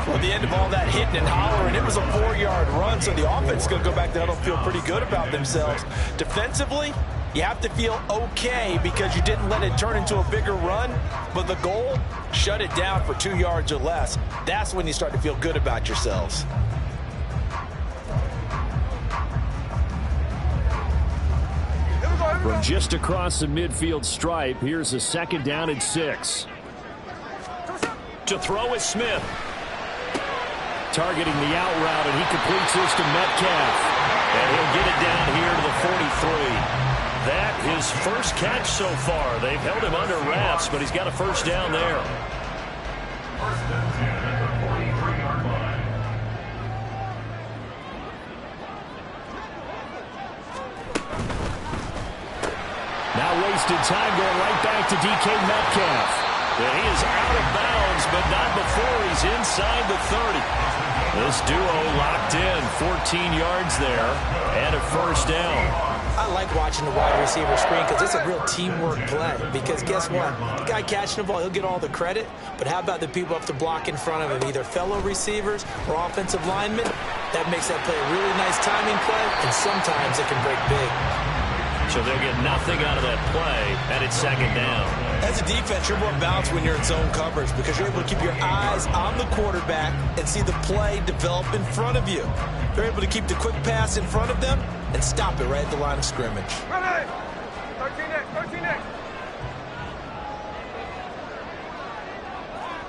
Well, at the end of all that hitting and hollering, it was a 4-yard run, so the offense is going to go back there and feel pretty good about themselves. Defensively, you have to feel okay because you didn't let it turn into a bigger run, but the goal, shut it down for 2 yards or less. That's when you start to feel good about yourselves. From just across the midfield stripe, here's a 2nd down and 6. To throw is Smith. Targeting the out route, and he completes this to Metcalf. And he'll get it down here to the 43. That his first catch so far. They've held him under wraps, but he's got a first down there. First and 10 at the 43-yard line. Now wasted time going right back to DK Metcalf. And he is out of bounds, but not before he's inside the 30. This duo locked in, 14 yards there, and a first down. I like watching the wide receiver screen because it's a real teamwork play. Because guess what? The guy catching the ball, he'll get all the credit. But how about the people up to block in front of him, either fellow receivers or offensive linemen? That makes that play a really nice timing play, and sometimes it can break big. So they'll get nothing out of that play, and it's 2nd down. As a defense, you're more balanced when you're in zone coverage because you're able to keep your eyes on the quarterback and see the play develop in front of you. You're able to keep the quick pass in front of them and stop it right at the line of scrimmage. 13 next.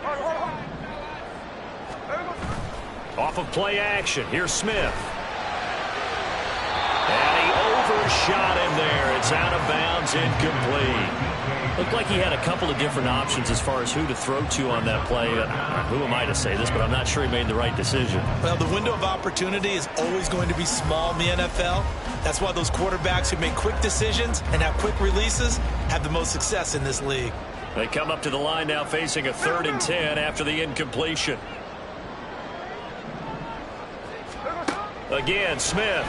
Hold on. Off of play action, here's Smith. And he overshot him there. It's out of bounds, incomplete. Looked like he had a couple of different options as far as who to throw to on that play. Who am I to say this, but I'm not sure he made the right decision. Well, the window of opportunity is always going to be small in the NFL. That's why those quarterbacks who make quick decisions and have quick releases have the most success in this league. They come up to the line now facing a 3rd and 10 after the incompletion. Again, Smith.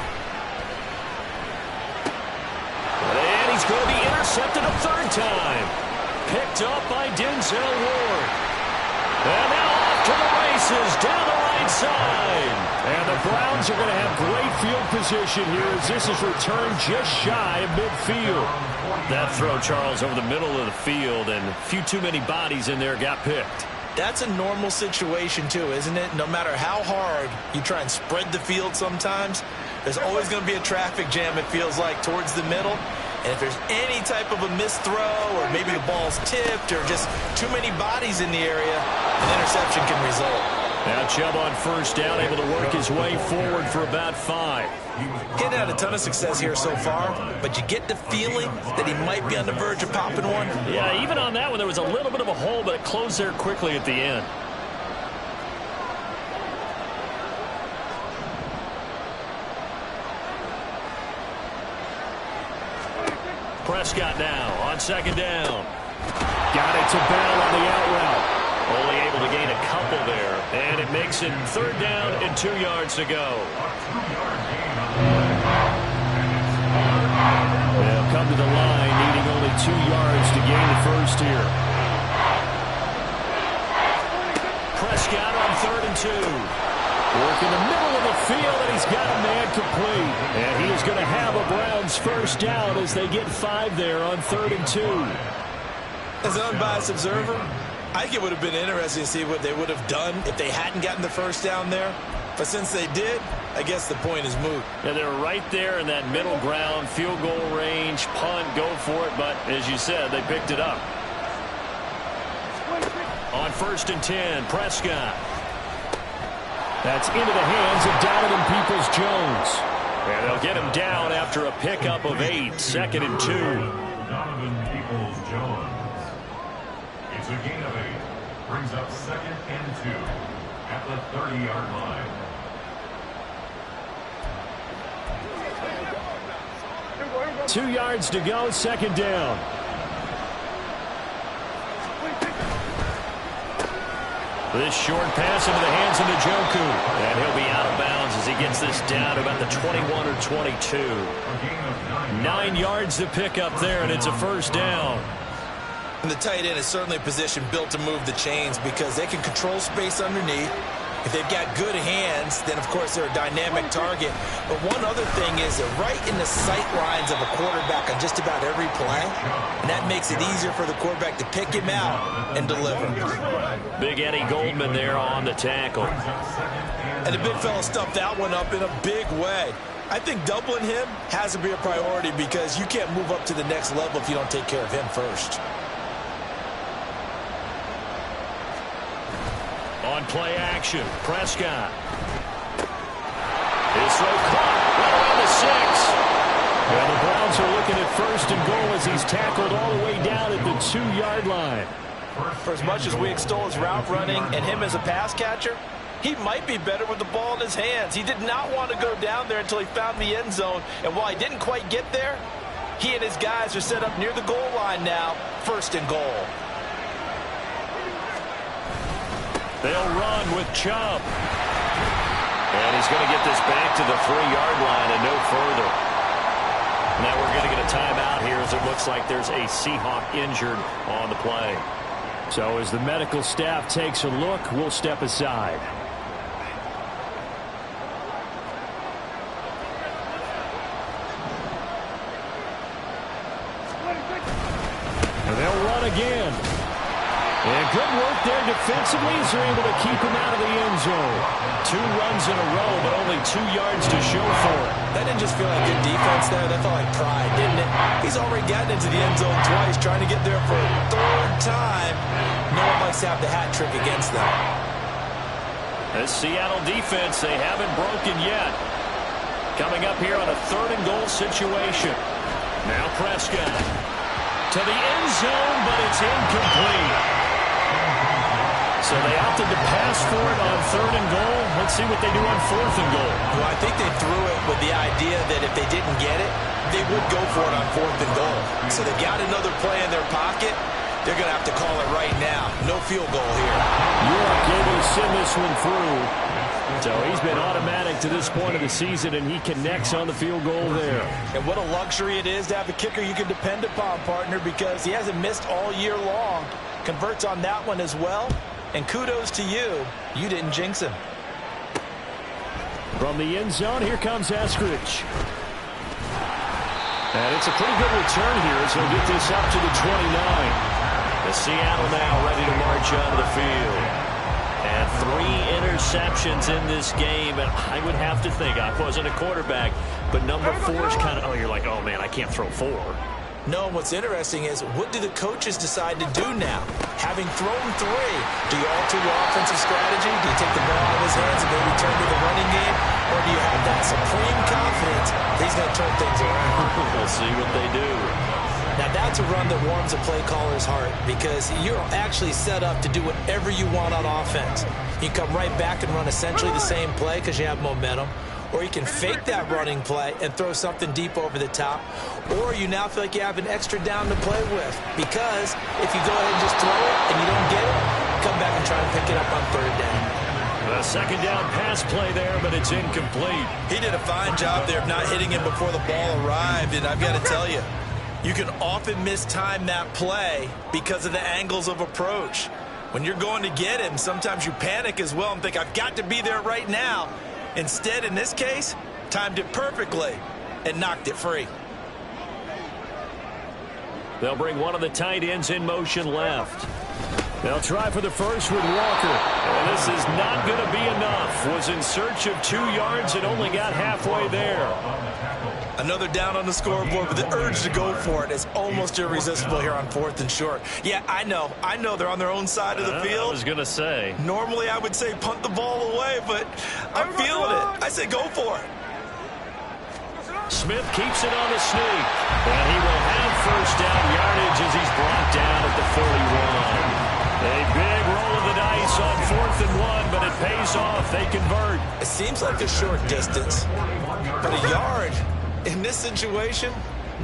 And he's going to be intercepted a 3rd time. Picked up by Denzel Ward. And now off to the races down the right side. And the Browns are going to have great field position here as this is returned just shy of midfield. That throw, Charles, over the middle of the field, and a few too many bodies in there got picked. That's a normal situation, too, isn't it? No matter how hard you try and spread the field sometimes, there's always going to be a traffic jam, it feels like, towards the middle. And if there's any type of a missed throw or maybe the ball's tipped or just too many bodies in the area, an interception can result. Now Chubb on 1st down, able to work his way forward for about 5. He hadn't had a ton of success here so far, but you get the feeling that he might be on the verge of popping one. Yeah, even on that one, there was a little bit of a hole, but it closed there quickly at the end. Prescott now on 2nd down. Got it to Bell on the out route. Only able to gain a couple there, and it makes it 3rd down and 2 yards to go. They'll come to the line, needing only 2 yards to gain the 1st here. Prescott on 3rd and 2. Work in the middle of the field, and he's got a man complete. And he is going to have a Browns 1st down as they get 5 there on 3rd and 2. As an unbiased observer, I think it would have been interesting to see what they would have done if they hadn't gotten the 1st down there. But since they did, I guess the point is moot. Yeah, they're right there in that middle ground, field goal range, punt, go for it. But as you said, they picked it up. On 1st and 10, Prescott. That's into the hands of Donovan Peoples-Jones. And they'll get him down after a pickup of 8, 2nd and 2. Donovan Peoples-Jones. It's a gain of 8. Brings up 2nd and 2 at the 30-yard line. Two yards to go, 2nd down. This short pass into the hands of Njoku. And he'll be out of bounds as he gets this down to about the 21 or 22. 9 yards to pick up there, and it's a 1st down. And the tight end is certainly a position built to move the chains because they can control space underneath. If they've got good hands, then, of course, they're a dynamic target. But one other thing is they're right in the sight lines of a quarterback on just about every play. And that makes it easier for the quarterback to pick him out and deliver. Big Eddie Goldman there on the tackle. And the big fella stuffed that one up in a big way. I think doubling him has to be a priority because you can't move up to the next level if you don't take care of him first. On play action, Prescott. His throw caught right around the 6. Well, the Browns are looking at 1st and goal as he's tackled all the way down at the 2-yard line. For as much as we extol his route running and him as a pass catcher, he might be better with the ball in his hands. He did not want to go down there until he found the end zone. And while he didn't quite get there, he and his guys are set up near the goal line now, 1st and goal. They'll run with Chubb. And he's going to get this back to the 3-yard line and no further. Now we're going to get a timeout here as it looks like there's a Seahawk injured on the play. So as the medical staff takes a look, we'll step aside. And they'll run again. And good work there defensively as they're able to keep him out of the end zone. 2 runs in a row, but only 2 yards to show for it. That didn't just feel like good defense there. That felt like pride, didn't it? He's already gotten into the end zone twice, trying to get there for a 3rd time. No one likes to have the hat trick against them. This Seattle defense, they haven't broken yet. Coming up here on a 3rd and goal situation. Now Prescott to the end zone, but it's incomplete. So they opted to pass for it on 3rd and goal. Let's see what they do on 4th and goal. Well, I think they threw it with the idea that if they didn't get it, they would go for it on 4th and goal. So they got another play in their pocket. They're going to have to call it right now. No field goal here. York able to send this one through. So he's been automatic to this point of the season, and he connects on the field goal there. And what a luxury it is to have a kicker you can depend upon, partner, because he hasn't missed all year long. Converts on that one as well. And kudos to you. You didn't jinx him. From the end zone, here comes Eskridge. And it's a pretty good return here as he'll get this up to the 29. The Seattle now ready to march onto the field. And 3 interceptions in this game. And I would have to think, I wasn't a quarterback, but number 4 is kind of, oh, you're like, oh, man, I can't throw 4. No, what's interesting is what do the coaches decide to do now? Having thrown 3, do you alter your offensive strategy? Do you take the ball out of his hands and maybe turn to the running game? Or do you have that supreme confidence that he's going to turn things around? We'll see what they do. Now, that's a run that warms a play caller's heart because you're actually set up to do whatever you want on offense. You come right back and run essentially the same play because you have momentum. Or you can fake that running play and throw something deep over the top. Or you now feel like you have an extra down to play with. Because if you go ahead and just throw it and you don't get it, come back and try and pick it up on 3rd down. A 2nd down pass play there, but it's incomplete. He did a fine job there of not hitting him before the ball arrived. And I've got to tell you, you can often mistime that play because of the angles of approach. When you're going to get him, sometimes you panic as well and think, I've got to be there right now. Instead, in this case, timed it perfectly and knocked it free. They'll bring one of the tight ends in motion left. They'll try for the first with Walker. And this is not going to be enough. Was in search of 2 yards and only got halfway there. Another down on the scoreboard, but the urge to go for it is almost irresistible here on 4th and short. Yeah, I know they're on their own side of the field. I was going to say. Normally I would say punt the ball away, but I'm feeling it. I say go for it. Smith keeps it on the sneak. And he will have 1st down yardage as he's brought down at the 41. A big roll of the dice on 4th and 1, but it pays off. They convert. It seems like a short distance, but a yard in this situation,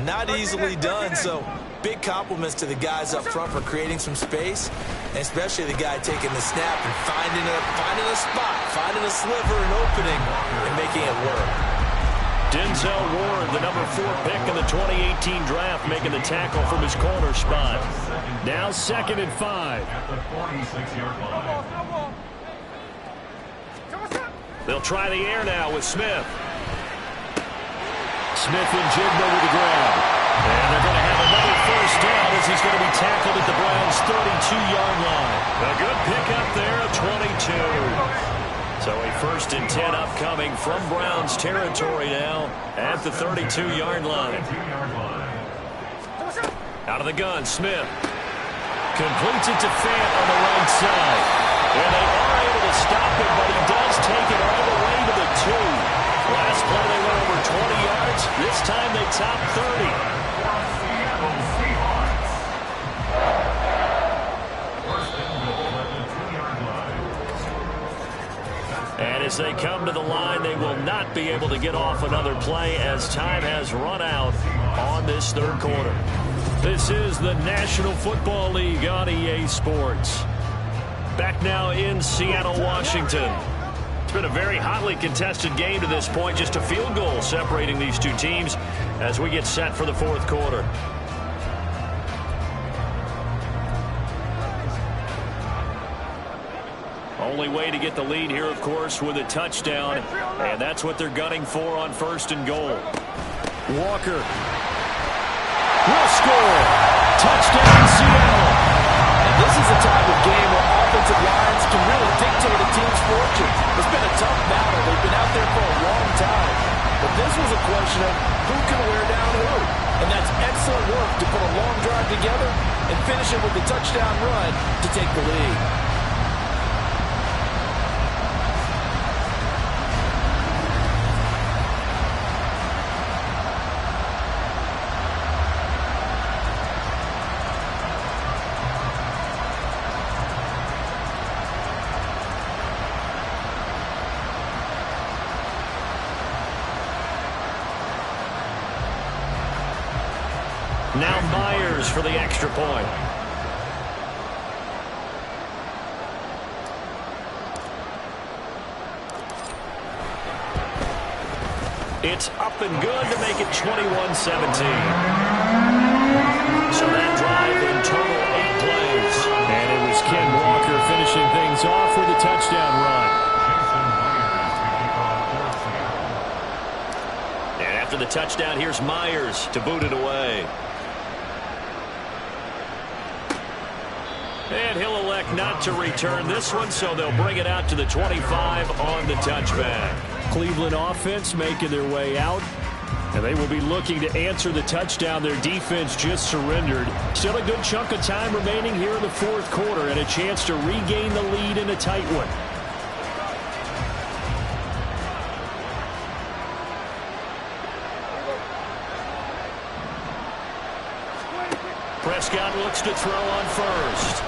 not easily done. So big compliments to the guys up front for creating some space, and especially the guy taking the snap and finding a spot, finding a sliver, an opening, and making it work. Denzel Ward, the number 4 pick in the 2018 draft, making the tackle from his corner spot. Now 2nd and 5. At the 46-yard line. They'll try the air now with Smith. Smith and Jigba with the grab. And they're going to have another 1st down as he's going to be tackled at the Browns' 32-yard line. A good pickup there of 22. So a 1st and 10 upcoming from Browns territory now at the 32-yard line. Out of the gun, Smith. Completes it to Fant on the right side. And they are able to stop him, but he does take it all the way to the 2. Last play they went over 20 yards. This time they top 30. And as they come to the line, they will not be able to get off another play as time has run out on this 3rd quarter. This is the National Football League on EA Sports. Back now in Seattle, Washington. It's been a very hotly contested game to this point. Just a field goal separating these 2 teams as we get set for the 4th quarter. Only way to get the lead here, of course, with a touchdown. And that's what they're gunning for on 1st and goal. Walker will score. Touchdown, Seattle. And this is a type of game where offensive lines can really dictate a team's fortune. It's been a tough battle. They've been out there for a long time. But this was a question of who can wear down who. And that's excellent work to put a long drive together and finish it with a touchdown run to take the lead. Now Myers for the extra point. It's up and good to make it 21-17. So that drive in total 8 plays. And it was Ken Walker finishing things off with a touchdown run. And after the touchdown, here's Myers to boot it away. And he'll elect not to return this one, so they'll bring it out to the 25 on the touchback. Cleveland offense making their way out. And they will be looking to answer the touchdown their defense just surrendered. Still a good chunk of time remaining here in the fourth quarter and a chance to regain the lead in a tight one. Prescott looks to throw on first.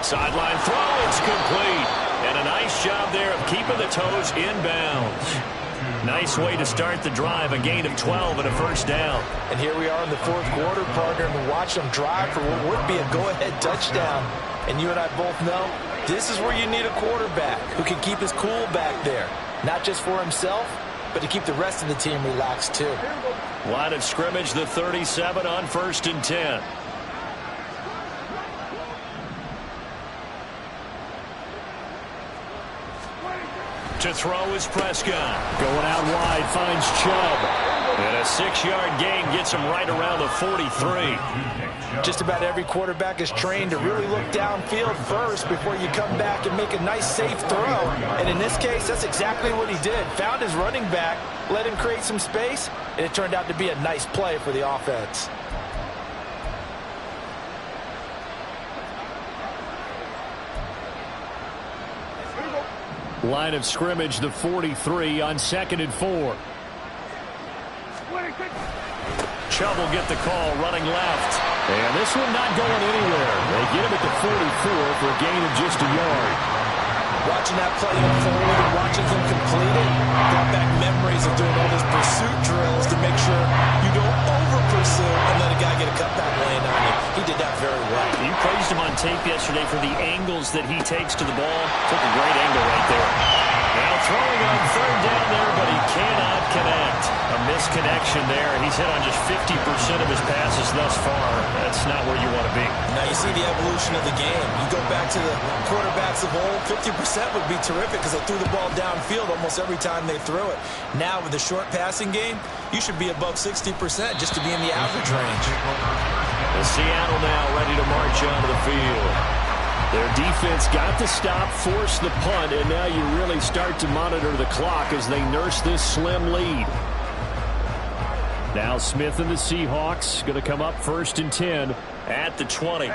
Sideline throw, it's complete. And a nice job there of keeping the toes inbounds. Nice way to start the drive, a gain of 12 and a first down. And here we are in the fourth quarter, partner, and we watch them drive for what would be a go-ahead touchdown. And you and I both know this is where you need a quarterback who can keep his cool back there. Not just for himself, but to keep the rest of the team relaxed too. Line of scrimmage, the 37 on 1st and 10. To throw is Prescott. Going out wide, finds Chubb. And a 6-yard gain gets him right around the 43. Just about every quarterback is trained to really look downfield first before you come back and make a nice, safe throw. And in this case, that's exactly what he did. Found his running back, let him create some space, and it turned out to be a nice play for the offense. Line of scrimmage, the 43 on 2nd and 4. Chubb will get the call, running left. And this one not going anywhere. They get him at the 44 for a gain of just a yard. Watching that play unfold and watching him complete it brought back memories of doing all those pursuit drills to make sure you don't over-pursue and let a guy get a cutback lane on you. He did that very well. You praised him on tape yesterday for the angles that he takes to the ball. Took a great angle right there. Now throwing on 3rd down there, but he cannot connect. A misconnection there. He's hit on just 50% of his passes thus far. That's not where you want to be. Now you see the evolution of the game. You go back to the quarterbacks of old, 50% would be terrific because they threw the ball downfield almost every time they threw it. Now with the short passing game, you should be above 60% just to be in the average range. And Seattle now ready to march onto the field. Their defense got the stop, forced the punt, and now you really start to monitor the clock as they nurse this slim lead. Now Smith and the Seahawks going to come up 1st and 10 at the 20.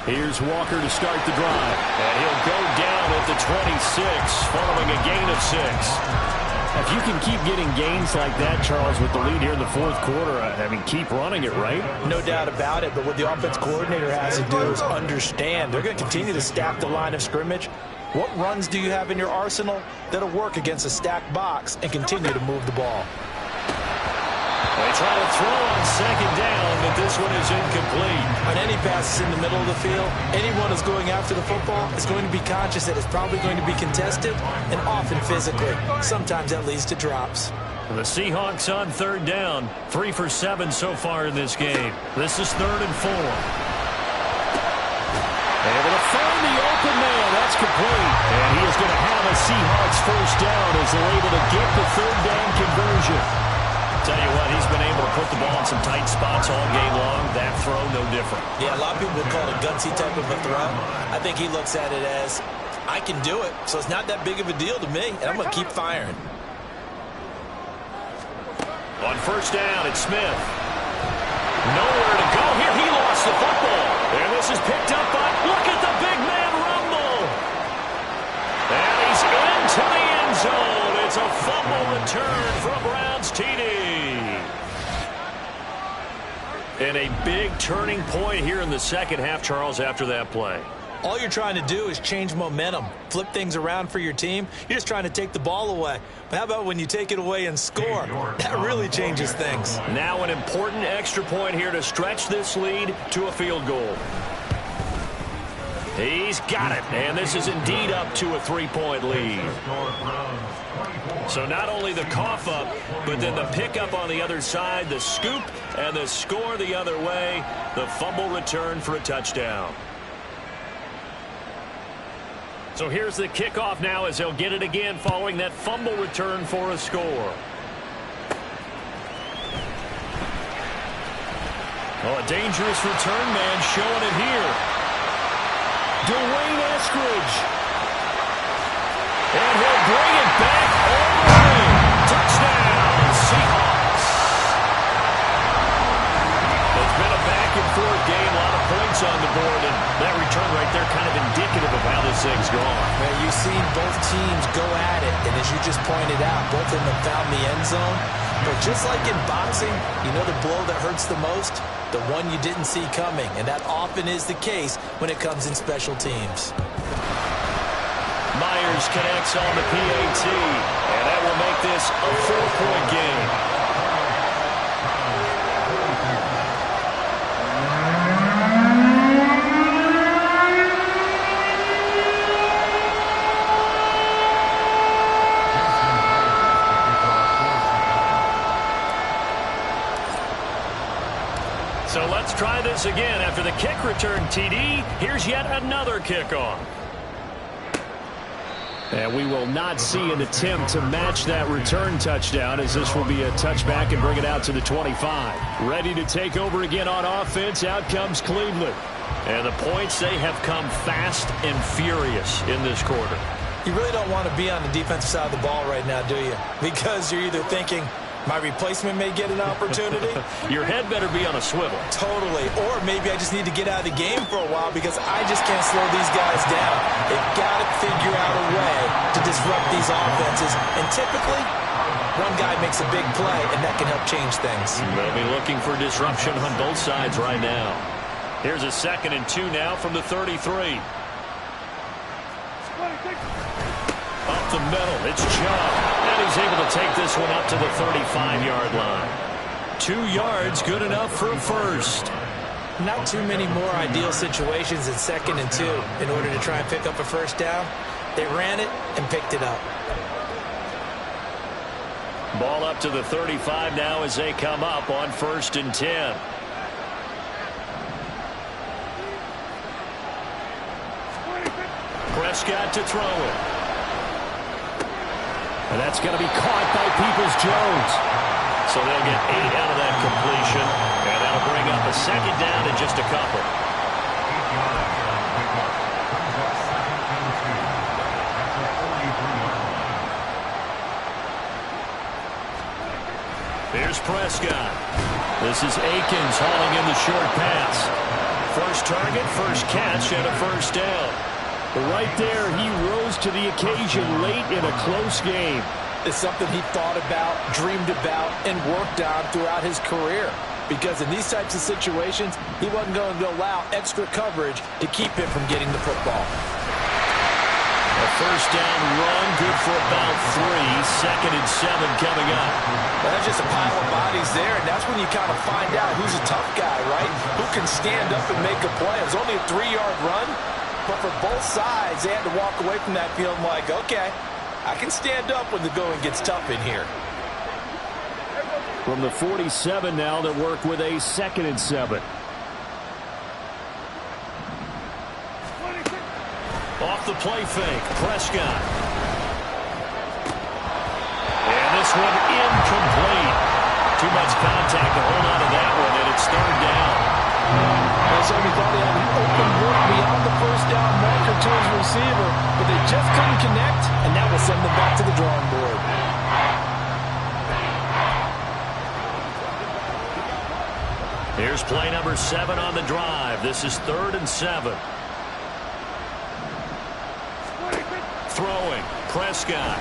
Here's Walker to start the drive. And he'll go down at the 26 following a gain of 6. If you can keep getting gains like that, Charles, with the lead here in the fourth quarter, I mean, keep running it, right? No doubt about it, but what the offense coordinator has to do is understand. They're going to continue to stack the line of scrimmage. What runs do you have in your arsenal that'll work against a stacked box and continue to move the ball? They try to throw on 2nd down, but this one is incomplete. On any passes in the middle of the field, anyone who's going after the football is going to be conscious that it's probably going to be contested and often physically. Sometimes that leads to drops. The Seahawks on 3rd down, 3 for 7 so far in this game. This is 3rd and 4. Able to find the open man. That's complete. And he is going to have a Seahawks first down as they're able to get the 3rd down conversion. Tell you what, he's been able to put the ball in some tight spots all game long. That throw, no different. Yeah, a lot of people would call it a gutsy type of a throw. I think he looks at it as, I can do it, so it's not that big of a deal to me, and I'm going to keep firing. On 1st down, it's Smith. Nowhere to go here. He lost the football. And this is picked up by, look at the big man rumble. And he's into the end zone. It's a fumble return from Browns TD. And a big turning point here in the second half, Charles, after that play. All you're trying to do is change momentum, flip things around for your team. You're just trying to take the ball away. But how about when you take it away and score? That really changes things. Now an important extra point here to stretch this lead to a field goal. He's got it, and this is indeed up to a 3-point lead. So not only the cough up, but then the pickup on the other side, the scoop, and the score the other way, the fumble return for a touchdown. So here's the kickoff now as they'll get it again following that fumble return for a score. Oh, a dangerous return man showing it here. Dwayne Eskridge. And he'll bring it back all the way. Touchdown, Seahawks. It's been a back-and-forth game, a lot of points on the board, and that return right there kind of indicative of how this thing's gone. Man, you've seen both teams go at it, and as you just pointed out, both of them have found the end zone. But just like in boxing, you know the blow that hurts the most? The one you didn't see coming, and that often is the case when it comes in special teams. Myers connects on the PAT, and that will make this a 4-point game. So let's try this again. After the kick return TD, here's yet another kickoff. And we will not see an attempt to match that return touchdown, as this will be a touchback and bring it out to the 25. Ready to take over again on offense. Out comes Cleveland. And the points, they have come fast and furious in this quarter. You really don't want to be on the defensive side of the ball right now, do you? Because you're either thinking, my replacement may get an opportunity. Your head better be on a swivel. Totally. Or maybe I just need to get out of the game for a while because I just can't slow these guys down. They've got to figure out a way to disrupt these offenses. And typically, one guy makes a big play, and that can help change things. They'll be looking for disruption on both sides right now. Here's a 2nd and 2 now from the 33. Up the middle, it's Chubb. And he's able to take this one up to the 35-yard line. 2 yards, good enough for a first. Not too many more ideal situations in 2nd and 2 in order to try and pick up a first down. They ran it and picked it up. Ball up to the 35 now as they come up on 1st and 10. Prescott to throw it. And that's going to be caught by Peoples-Jones. So they'll get 8 out of that completion, and that'll bring up a 2nd down in just a couple. Here's Prescott. This is Akins hauling in the short pass. First target, first catch, and a first down. Right there, he rose to the occasion late in a close game. It's something he thought about, dreamed about, and worked on throughout his career. Because in these types of situations, he wasn't going to allow extra coverage to keep him from getting the football. A first down run, good for about 3. 2nd and 7 coming up. Well, there's just a pile of bodies there, and that's when you kind of find out who's a tough guy, right? Who can stand up and make a play. It was only a 3-yard run. But for both sides, they had to walk away from that field like, okay, I can stand up when the going gets tough in here. From the 47 now, they'll work with a 2nd and 7. Off the play fake, Prescott. And this one incomplete. Too much contact to hold on to that one, and it's 3rd down. Somebody thought he had an open look beyond the first down marker to his receiver, but they just couldn't connect, and that will send them back to the drawing board. Here's play number 7 on the drive. This is 3rd and 7. Throwing, Prescott.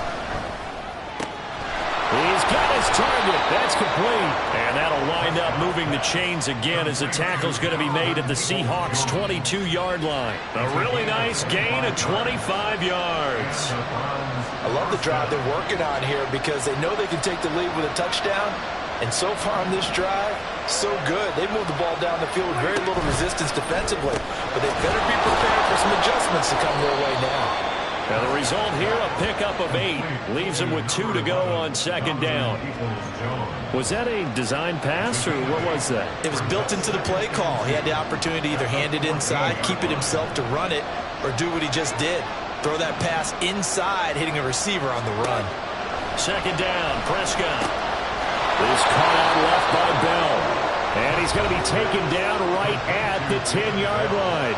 He's got his target. That's complete. And that'll wind up moving the chains again as the tackle's going to be made at the Seahawks' 22-yard line. A really nice gain of 25 yards. I love the drive they're working on here because they know they can take the lead with a touchdown. And so far on this drive, so good. They moved the ball down the field with very little resistance defensively. But they better be prepared for some adjustments to come their way now. Now the result here, a pickup of 8. Leaves them with 2 to go on second down. Was that a design pass, or what was that? It was built into the play call. He had the opportunity to either hand it inside, keep it himself to run it, or do what he just did. Throw that pass inside, hitting a receiver on the run. Second down, Prescott. Is caught out left by Bell. And he's going to be taken down right at the 10-yard line.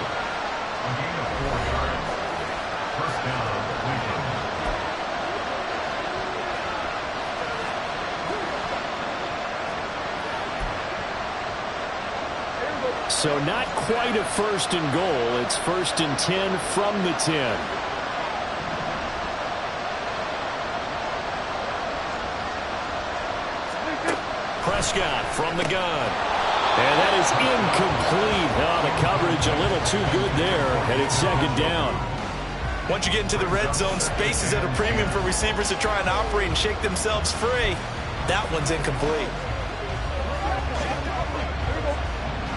So not quite a first and goal. It's first and 10 from the 10. Prescott from the gun. And that is incomplete. Oh, the coverage a little too good there, and it's second down. Once you get into the red zone, space is at a premium for receivers to try and operate and shake themselves free. That one's incomplete.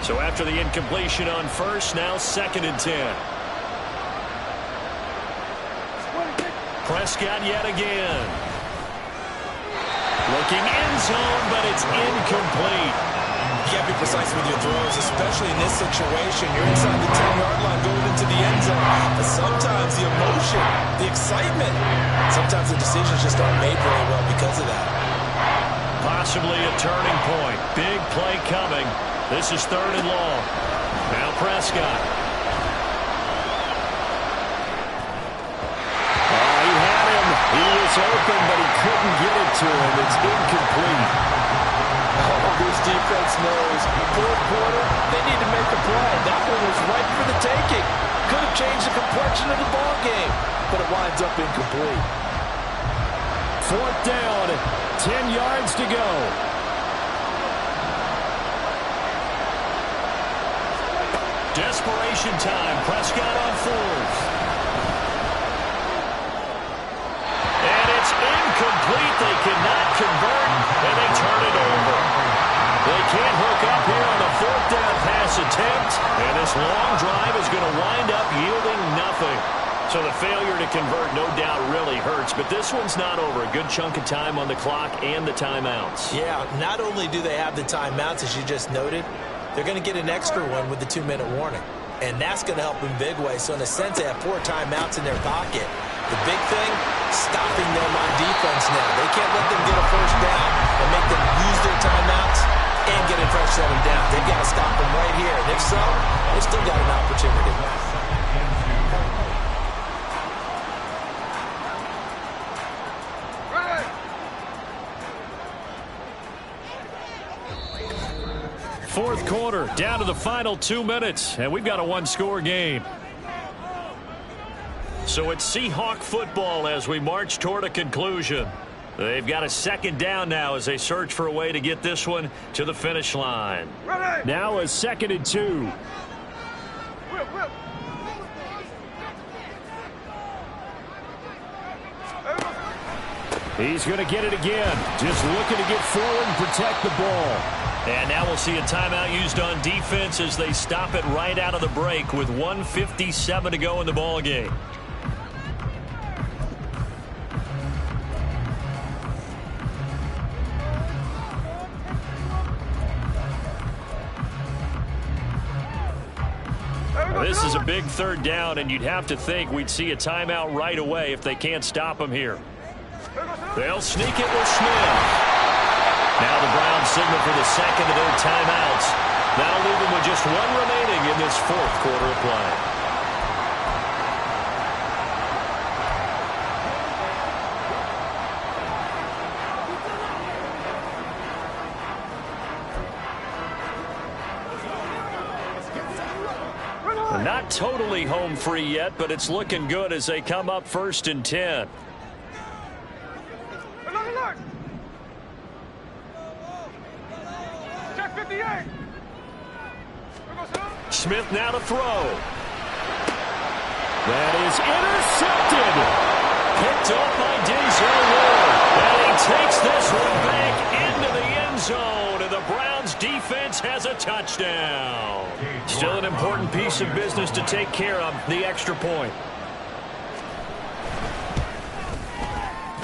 So after the incompletion on first, now second and 10. Prescott yet again. Looking end zone, but it's incomplete. You can't be precise with your throws, especially in this situation. You're inside the 10-yard line going into the end zone. But sometimes the emotion, the excitement, sometimes the decisions just aren't made very well because of that. Possibly a turning point. Big play coming. This is third and long. Now Prescott. He had him. He was open, but he couldn't get it to him. It's incomplete. This defense knows fourth quarter, they need to make a play. That one was right for the taking. Could have changed the complexion of the ball game, but it winds up incomplete. Fourth down, 10 yards to go. Desperation time. Prescott on fourth. And it's incomplete. They cannot convert, and they turn it over. They can't hook up here on the fourth down pass attempt, and this long drive is going to wind up yielding nothing. So the failure to convert, no doubt, really hurts, but this one's not over. A good chunk of time on the clock and the timeouts. Yeah, not only do they have the timeouts, as you just noted, they're going to get an extra one with the 2-minute warning. And that's going to help in big way. So in a sense, they have 4 timeouts in their pocket. The big thing, stopping them on defense now. They can't let them get a first down and make them use their timeouts and get a fresh 7 down. They've got to stop them right here. And if so, they've still got an opportunity. Fourth quarter, down to the final 2 minutes, and we've got a 1-score game. So it's Seahawk football as we march toward a conclusion. They've got a second down now as they search for a way to get this one to the finish line. Ready. Now a 2nd and 2. Whip. He's going to get it again. Just looking to get forward and protect the ball. And now we'll see a timeout used on defense as they stop it right out of the break with 1:57 to go in the ball game. This is a big third down, and you'd have to think we'd see a timeout right away if they can't stop him here. They'll sneak it with Smith. Now the Browns signal for the second of their timeouts. That'll leave them with just one remaining in this fourth quarter of play. Not totally home free yet, but it's looking good as they come up 1st and 10. Smith now to throw. That is intercepted. Picked off by Denzel Ward. And he takes this one back into the end zone. And the Browns defense has a touchdown. Still an important piece of business to take care of, the extra point.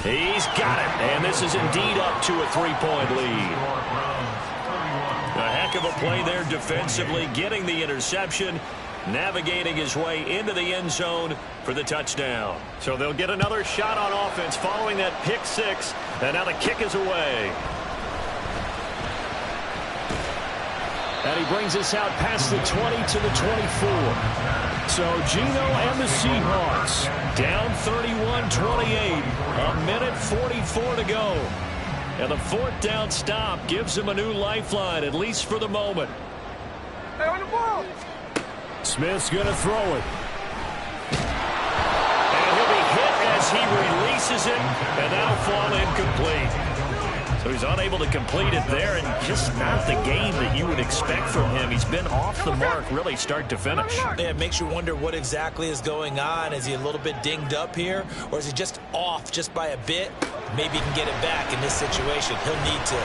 He's got it. And this is indeed up to a 3-point lead. A heck of a play there defensively, getting the interception, navigating his way into the end zone for the touchdown. So they'll get another shot on offense following that pick six, and now the kick is away. And he brings us out past the 20 to the 24. So Geno and the Seahawks down 31-28, a minute 44 to go. And the fourth down stop gives him a new lifeline, at least for the moment. Hey, on the ball. Smith's going to throw it. And he'll be hit as he releases it, and that'll fall incomplete. So he's unable to complete it there, and just not the game that you would expect from him. He's been off the mark really start to finish. Yeah, it makes you wonder what exactly is going on. Is he a little bit dinged up here, or is he just off just by a bit? Maybe he can get it back in this situation. He'll need to.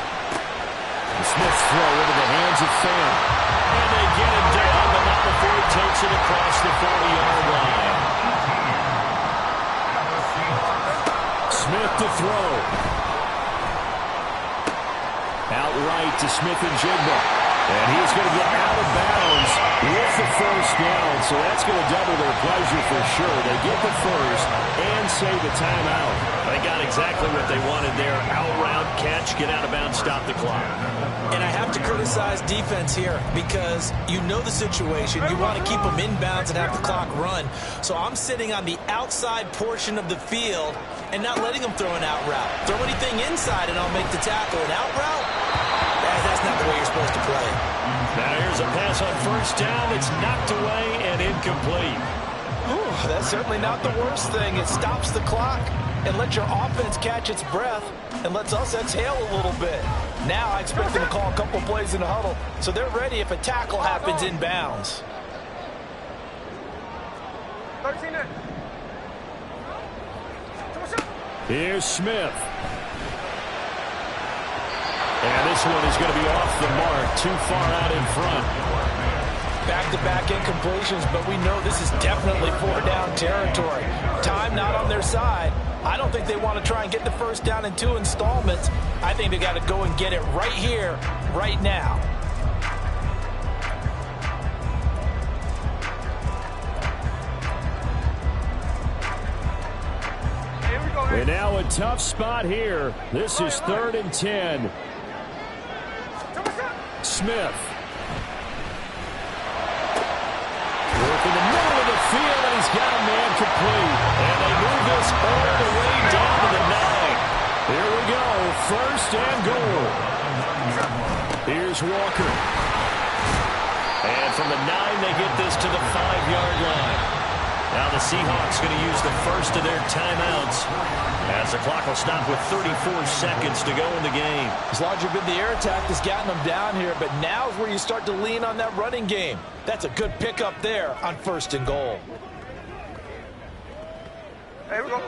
Smith's throw into the hands of Fan. And they get him down, but not before he takes it across the 40-yard line. Smith to throw. Outright to Smith-Njigba. And he's going to get out of bounds with the first down. So that's going to double their pleasure for sure. They get the first and save the timeout. They got exactly what they wanted there. Out route, catch, get out of bounds, stop the clock. And I have to criticize defense here because you know the situation. You want to keep them inbounds and have the clock run. So I'm sitting on the outside portion of the field and not letting them throw an out route. Throw anything inside and I'll make the tackle. An out route? That's not the way you're supposed to play. Now here's a pass on first down. It's knocked away and incomplete. Ooh, that's certainly not the worst thing. It stops the clock and lets your offense catch its breath and lets us exhale a little bit. Now I expect them to call a couple plays in the huddle so they're ready if a tackle happens in bounds. 13. Here's Smith. And this one is going to be off the mark, too far out in front. Back-to-back incompletions, but we know this is definitely four-down territory. Time not on their side. I don't think they want to try and get the first down in 2 installments. I think they got to go and get it right here, right now. And now a tough spot here. This is 3rd and 10. Smith. Work in the middle of the field, and he's got a man complete. And they move this all the way down to the 9. Here we go, 1st and goal. Here's Walker. And from the 9, they get this to the 5-yard line. Now the Seahawks going to use the first of their timeouts as the clock will stop with 34 seconds to go in the game. As larger been the air attack that's gotten them down here, but now is where you start to lean on that running game. That's a good pickup there on 1st and goal.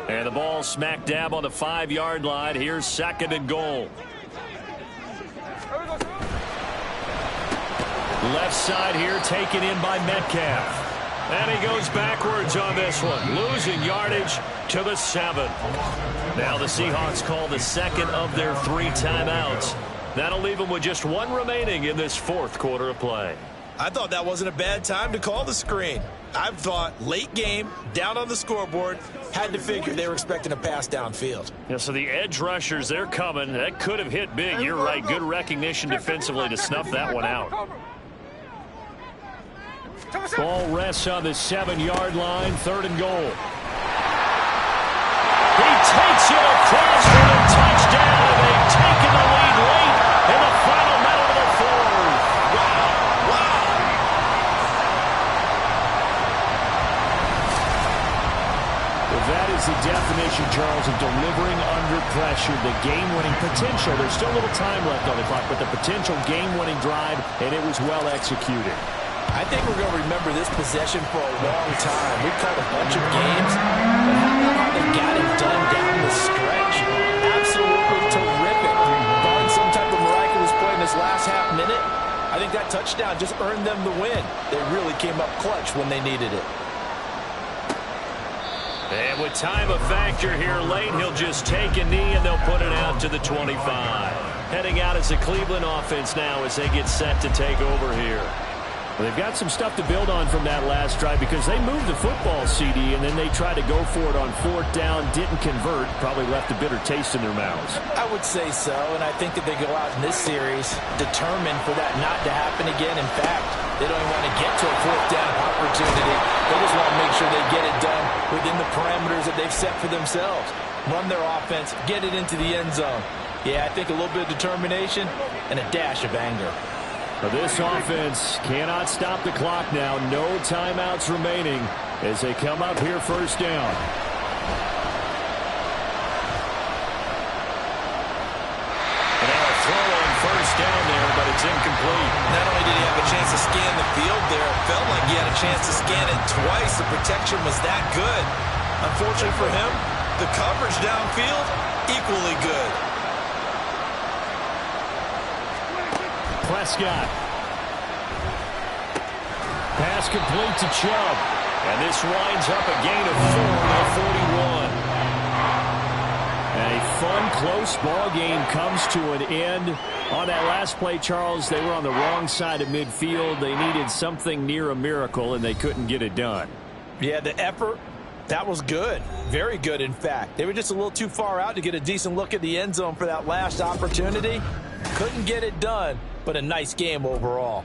And the ball smack dab on the 5-yard line. Here's 2nd and goal. Left side here taken in by Metcalf. And he goes backwards on this one, losing yardage to the 7. Now the Seahawks call the 2nd of their 3 timeouts. That'll leave them with just 1 remaining in this 4th quarter of play. I thought that wasn't a bad time to call the screen. I thought late game, down on the scoreboard, had to figure they were expecting a pass downfield. Yeah, so the edge rushers, they're coming. That could have hit big. You're right. Good recognition defensively to snuff that one out. Ball rests on the 7-yard line, 3rd and goal. He takes it across for the touchdown, and they've taken the lead late in the final minute of the 4th. Wow. Well, that is the definition, Charles, of delivering under pressure. The game-winning potential. There's still a little time left on the clock, but the potential game-winning drive, and it was well executed. I think we're going to remember this possession for a long time. We've called a bunch of games, but how about how they got it done down the stretch? Absolutely terrific. Barring some type of miraculous play in this last half minute, I think that touchdown just earned them the win. They really came up clutch when they needed it. And with time a factor here late, he'll just take a knee and they'll put it out to the 25. Heading out as a Cleveland offense now as they get set to take over here. Well, they've got some stuff to build on from that last drive because they moved the football, CD, and then they tried to go for it on 4th down, didn't convert, probably left a bitter taste in their mouths. I would say so, and I think that they go out in this series determined for that not to happen again. In fact, they don't even want to get to a 4th down opportunity. They just want to make sure they get it done within the parameters that they've set for themselves. Run their offense, get it into the end zone. Yeah, I think a little bit of determination and a dash of anger. But this offense cannot stop the clock now. No timeouts remaining as they come up here 1st down. And now a throw on 1st down there, but it's incomplete. Not only did he have a chance to scan the field there, it felt like he had a chance to scan it twice. The protection was that good. Unfortunately for him, the coverage downfield, equally good. Prescott. Pass complete to Chubb. And this winds up a gain of 4 A fun, close ball game comes to an end. On that last play, Charles, they were on the wrong side of midfield. They needed something near a miracle, and they couldn't get it done. Yeah, the effort, that was good. Very good, in fact. They were just a little too far out to get a decent look at the end zone for that last opportunity. Couldn't get it done, but a nice game overall.